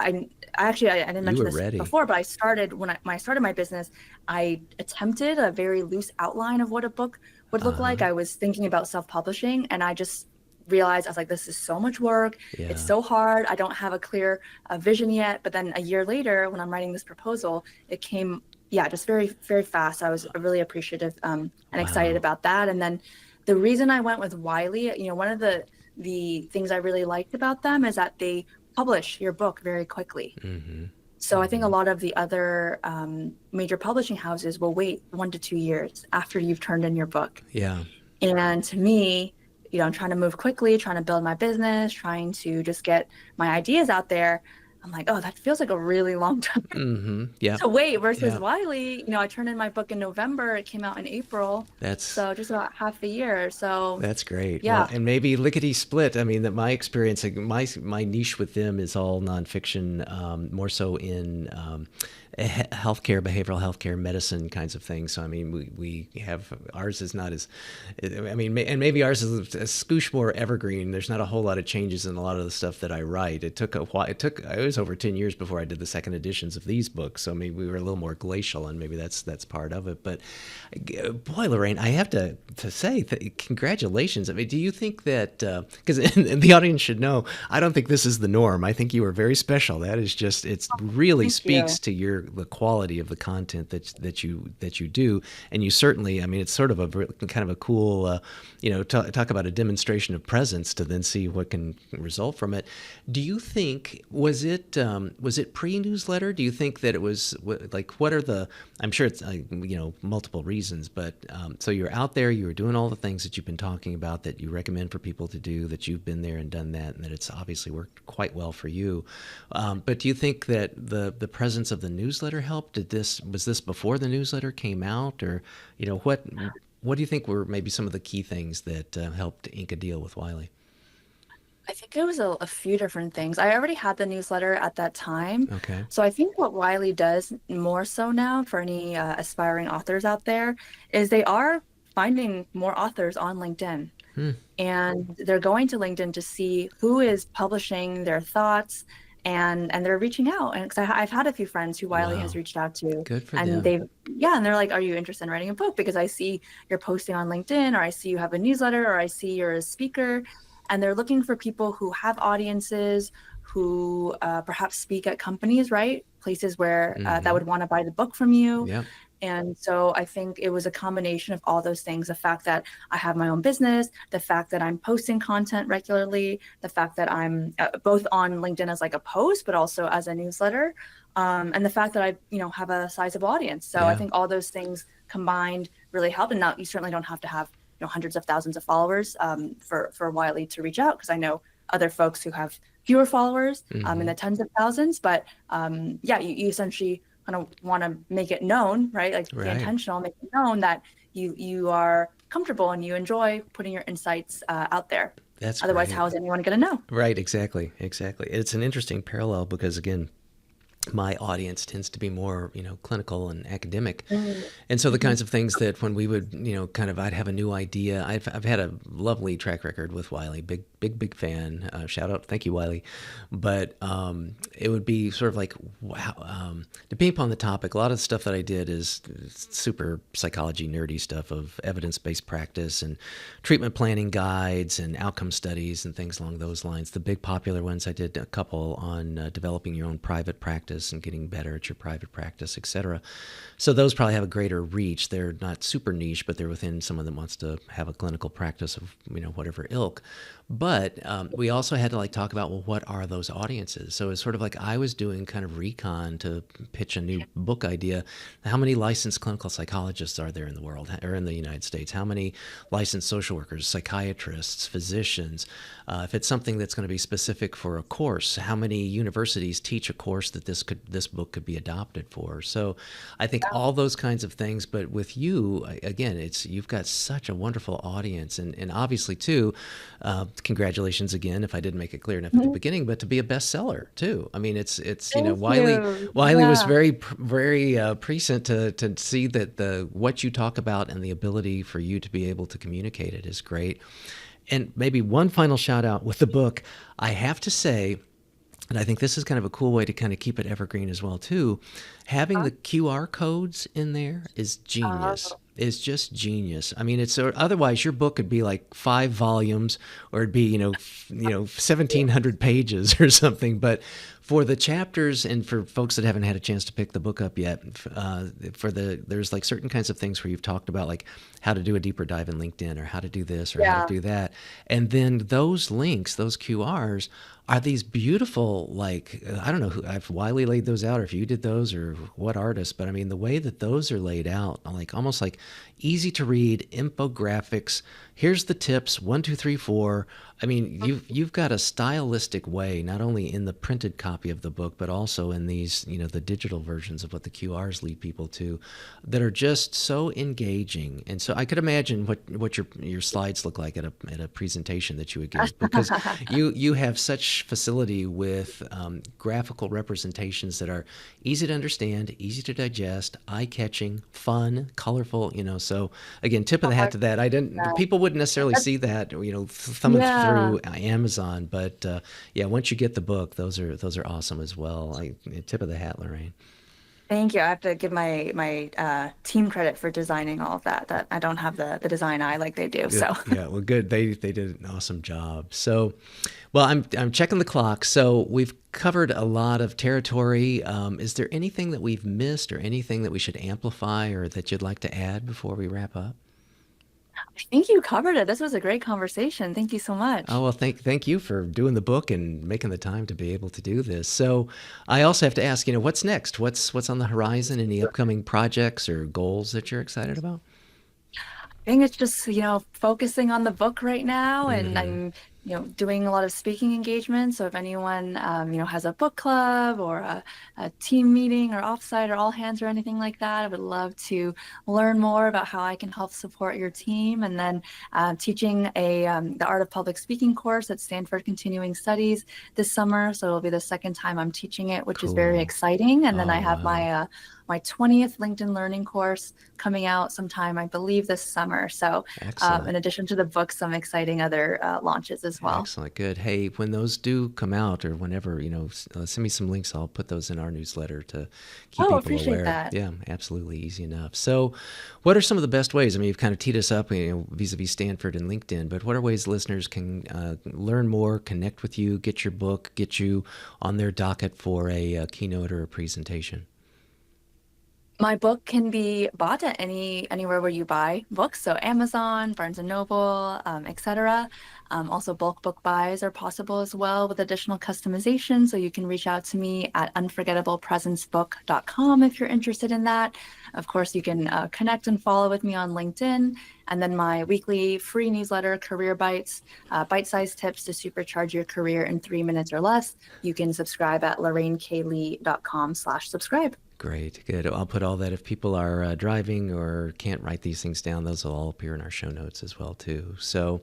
you mention were this ready. before, but I started when I started my business, I attempted a very loose outline of what a book would look like. Uh-huh. I was thinking about self-publishing, and I just realized I was like, this is so much work. It's Yeah. so hard. I don't have a clear vision yet. But then a year later, when I'm writing this proposal, it came, yeah, just very, very fast. I was really appreciative and excited Wow. about that. And then the reason I went with Wiley, one of the things I really liked about them is that they publish your book very quickly. Mm-hmm. So I think a Mm-hmm. lot of the other major publishing houses will wait 1 to 2 years after you've turned in your book. Yeah. And to me, I'm trying to move quickly, trying to build my business, trying to just get my ideas out there. I'm like, oh, that feels like a really long time Mm-hmm. Yeah. to wait versus Yeah. Wiley. I turned in my book in November. It came out in April. That's So just about half a year. So That's great. Well, yeah. and maybe lickety split. I mean, that my experience, like my niche with them is all nonfiction, more so in healthcare, behavioral healthcare, medicine kinds of things. So I mean, we have ours is not as, I mean, and maybe ours is a scoosh more evergreen. There's not a whole lot of changes in a lot of the stuff that I write. It took a while. It was over 10 years before I did the second editions of these books. So maybe we were a little more glacial, and maybe that's part of it. But boy, Lorraine, I have to say congratulations. I mean, do you think that because and the audience should know, I don't think this is the norm. I think you are very special. That is just it really Thank speaks you. to the quality of the content that you do, and you certainly. I mean, it's sort of a kind of a cool, talk about a demonstration of presence to then see what can result from it. Do you think was it pre-newsletter? Do you think that it was like what are the? I'm sure it's multiple reasons, but so you're out there, you were doing all the things that you've been talking about that you recommend for people to do, that you've been there and done that, and that it's obviously worked quite well for you. But do you think that the presence of the newsletter helped? Was this before the newsletter came out, or what do you think were maybe some of the key things that helped ink a deal with Wiley? I think it was a few different things. I already had the newsletter at that time. Okay. So I think what Wiley does more so now for any aspiring authors out there is they are finding more authors on LinkedIn. Hmm. And they're going to LinkedIn to see who is publishing their thoughts, and they're reaching out. And because I've had a few friends who Wiley has Wow. reached out to, Good for and them. and they're like, "Are you interested in writing a book? Because I see you're posting on LinkedIn, or I see you have a newsletter, or I see you're a speaker." And they're looking for people who have audiences, who perhaps speak at companies, right? Places where that Mm-hmm. would want to buy the book from you. Yep. And so I think it was a combination of all those things. The fact that I have my own business, the fact that I'm posting content regularly, the fact that I'm both on LinkedIn as like a post, but also as a newsletter, and the fact that I, have a sizable audience. So I Yeah. think all those things combined really helped. And now you certainly don't have to have, hundreds of thousands of followers for Wiley to reach out, because I know other folks who have fewer followers in Mm-hmm. the tens of thousands. But yeah, you essentially kind of want to make it known, right? Like be Right. intentional, make it known that you are comfortable and you enjoy putting your insights out there. That's Otherwise, great. how is anyone going to know? Right. Exactly. Exactly. It's an interesting parallel because, again, my audience tends to be more, clinical and academic. And so the Mm-hmm. kinds of things that when we would, kind of, I'd have a new idea. I've had a lovely track record with Wiley, big fan. Shout out, thank you, Wiley. But it would be sort of like, wow, depending upon the topic, a lot of the stuff that I did is super psychology nerdy stuff of evidence-based practice and treatment planning guides and outcome studies and things along those lines. The big popular ones, I did a couple on developing your own private practice and getting better at your private practice, etc. So those probably have a greater reach. They're not super niche, but they're within someone that wants to have a clinical practice of, whatever ilk. But we also had to like talk about, well, what are those audiences? So it's sort of like I was doing kind of recon to pitch a new book idea. How many licensed clinical psychologists are there in the world or in the United States? How many licensed social workers, psychiatrists, physicians? If it's something that's going to be specific for a course, how many universities teach a course that this book could be adopted for? So I think all those kinds of things. But with you, again, you've got such a wonderful audience, and obviously too, congratulations again if I didn't make it clear enough at the Mhm. beginning, but to be a bestseller too. I mean, it's Thank you. Wiley was Yeah. very prescient to see that the what you talk about and the ability for you to be able to communicate it is great. And maybe one final shout out with the book, I have to say, and I think this is kind of a cool way to kind of keep it evergreen as well too. Having Uh, the QR codes in there is genius. uh, Is just genius. I mean, it's otherwise your book could be like 5 volumes, or it'd be 1,700 pages or something. But for the chapters and for folks that haven't had a chance to pick the book up yet, there's like certain kinds of things where you've talked about like how to do a deeper dive in LinkedIn or how to do this or how to yeah. do that, and then those links, those QRs are these beautiful, like, I don't know if Wiley laid those out or if you did those or what artist, but I mean, the way that those are laid out, like almost like easy to read infographics. Here's the tips, 1, 2, 3, 4. I mean, you've got a stylistic way, not only in the printed copy of the book, but also in these, the digital versions of what the QRs lead people to, that are just so engaging. And so I could imagine what your slides look like at a presentation that you would give, because you have such facility with graphical representations that are easy to understand, easy to digest, eye-catching, fun, colorful. So again, tip of the hat to that. I didn't. People wouldn't necessarily see that, thumbing Yeah. through Amazon, but yeah, once you get the book, those are awesome as well. Tip of the hat, Lorraine. Thank you. I have to give my team credit for designing all of that. That I don't have the design eye like they do. Good. So Yeah, well, good. They did an awesome job. So, well, I'm checking the clock. So we've covered a lot of territory. Is there anything that we've missed, or anything that we should amplify, or that you'd like to add before we wrap up? I think you covered it. This was a great conversation. Thank you so Oh, much. well, thank you for doing the book and making the time to be able to do this. So, I also have to ask, what's next? What's on the horizon? Any upcoming projects or goals that you're excited about? I think it's just, focusing on the book right now, and Mm-hmm. I'm doing a lot of speaking engagements. So if anyone, has a book club or a team meeting or offsite or all hands or anything like that, I would love to learn more about how I can help support your team. And then teaching the Art of Public Speaking course at Stanford Continuing Studies this summer. So it'll be the second time I'm teaching it, which is very Cool. exciting. And then I Oh, have wow. my 20th LinkedIn Learning course coming out sometime, I believe, this summer. So in Excellent. addition to the books, some exciting other launches as well. Excellent. Good. Hey, when those do come out or whenever, send me some links. I'll put those in our newsletter to keep Oh, people appreciate aware. that. Yeah, absolutely. Easy enough. So, what are some of the best ways? I mean, you've kind of teed us up, vis-a-vis Stanford and LinkedIn, but what are ways listeners can learn more, connect with you, get your book, get you on their docket for a keynote or a presentation? My book can be bought at anywhere where you buy books, so Amazon, Barnes and Noble, etc. Also, bulk book buys are possible as well with additional customization. So you can reach out to me at unforgettablepresencebook.com if you're interested in that. Of course, you can connect and follow with me on LinkedIn, and then my weekly free newsletter, Career Bites, bite-sized tips to supercharge your career in 3 minutes or less. You can subscribe at lorraineklee.com/subscribe. Great, good. I'll put all that if people are driving or can't write these things down. Those will all appear in our show notes as well too. So,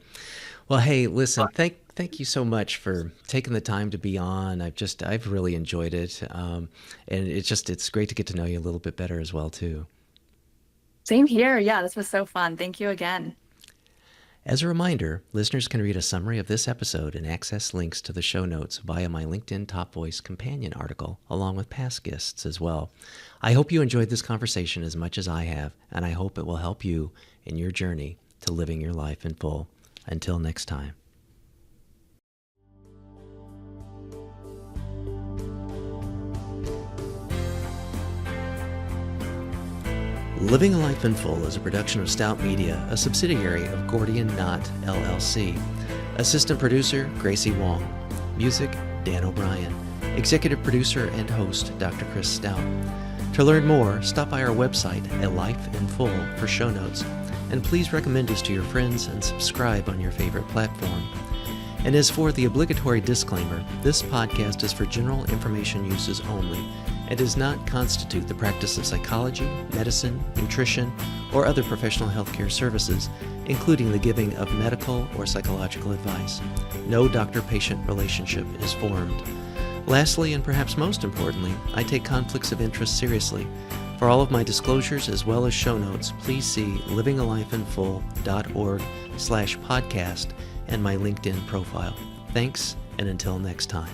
well, hey, listen, thank you so much for taking the time to be on. I've really enjoyed it, and it's great to get to know you a little bit better as well too. Same here. Yeah, this was so fun. Thank you again. As a reminder, listeners can read a summary of this episode and access links to the show notes via my LinkedIn Top Voice companion article, along with past guests as well. I hope you enjoyed this conversation as much as I have, and I hope it will help you in your journey to living your life in full. Until next time. Living a Life in Full is a production of Stout Media, a subsidiary of Gordian Knot, LLC. Assistant producer, Gracie Wong. Music, Dan O'Brien. Executive producer and host, Dr. Chris Stout. To learn more, stop by our website at Life in Full for show notes. And please recommend us to your friends and subscribe on your favorite platform. And as for the obligatory disclaimer, this podcast is for general information uses only and does not constitute the practice of psychology, medicine, nutrition, or other professional healthcare services, including the giving of medical or psychological advice. No doctor-patient relationship is formed. Lastly, and perhaps most importantly, I take conflicts of interest seriously. For all of my disclosures as well as show notes, please see livingalifeinfull.org/podcast and my LinkedIn profile. Thanks, and until next time.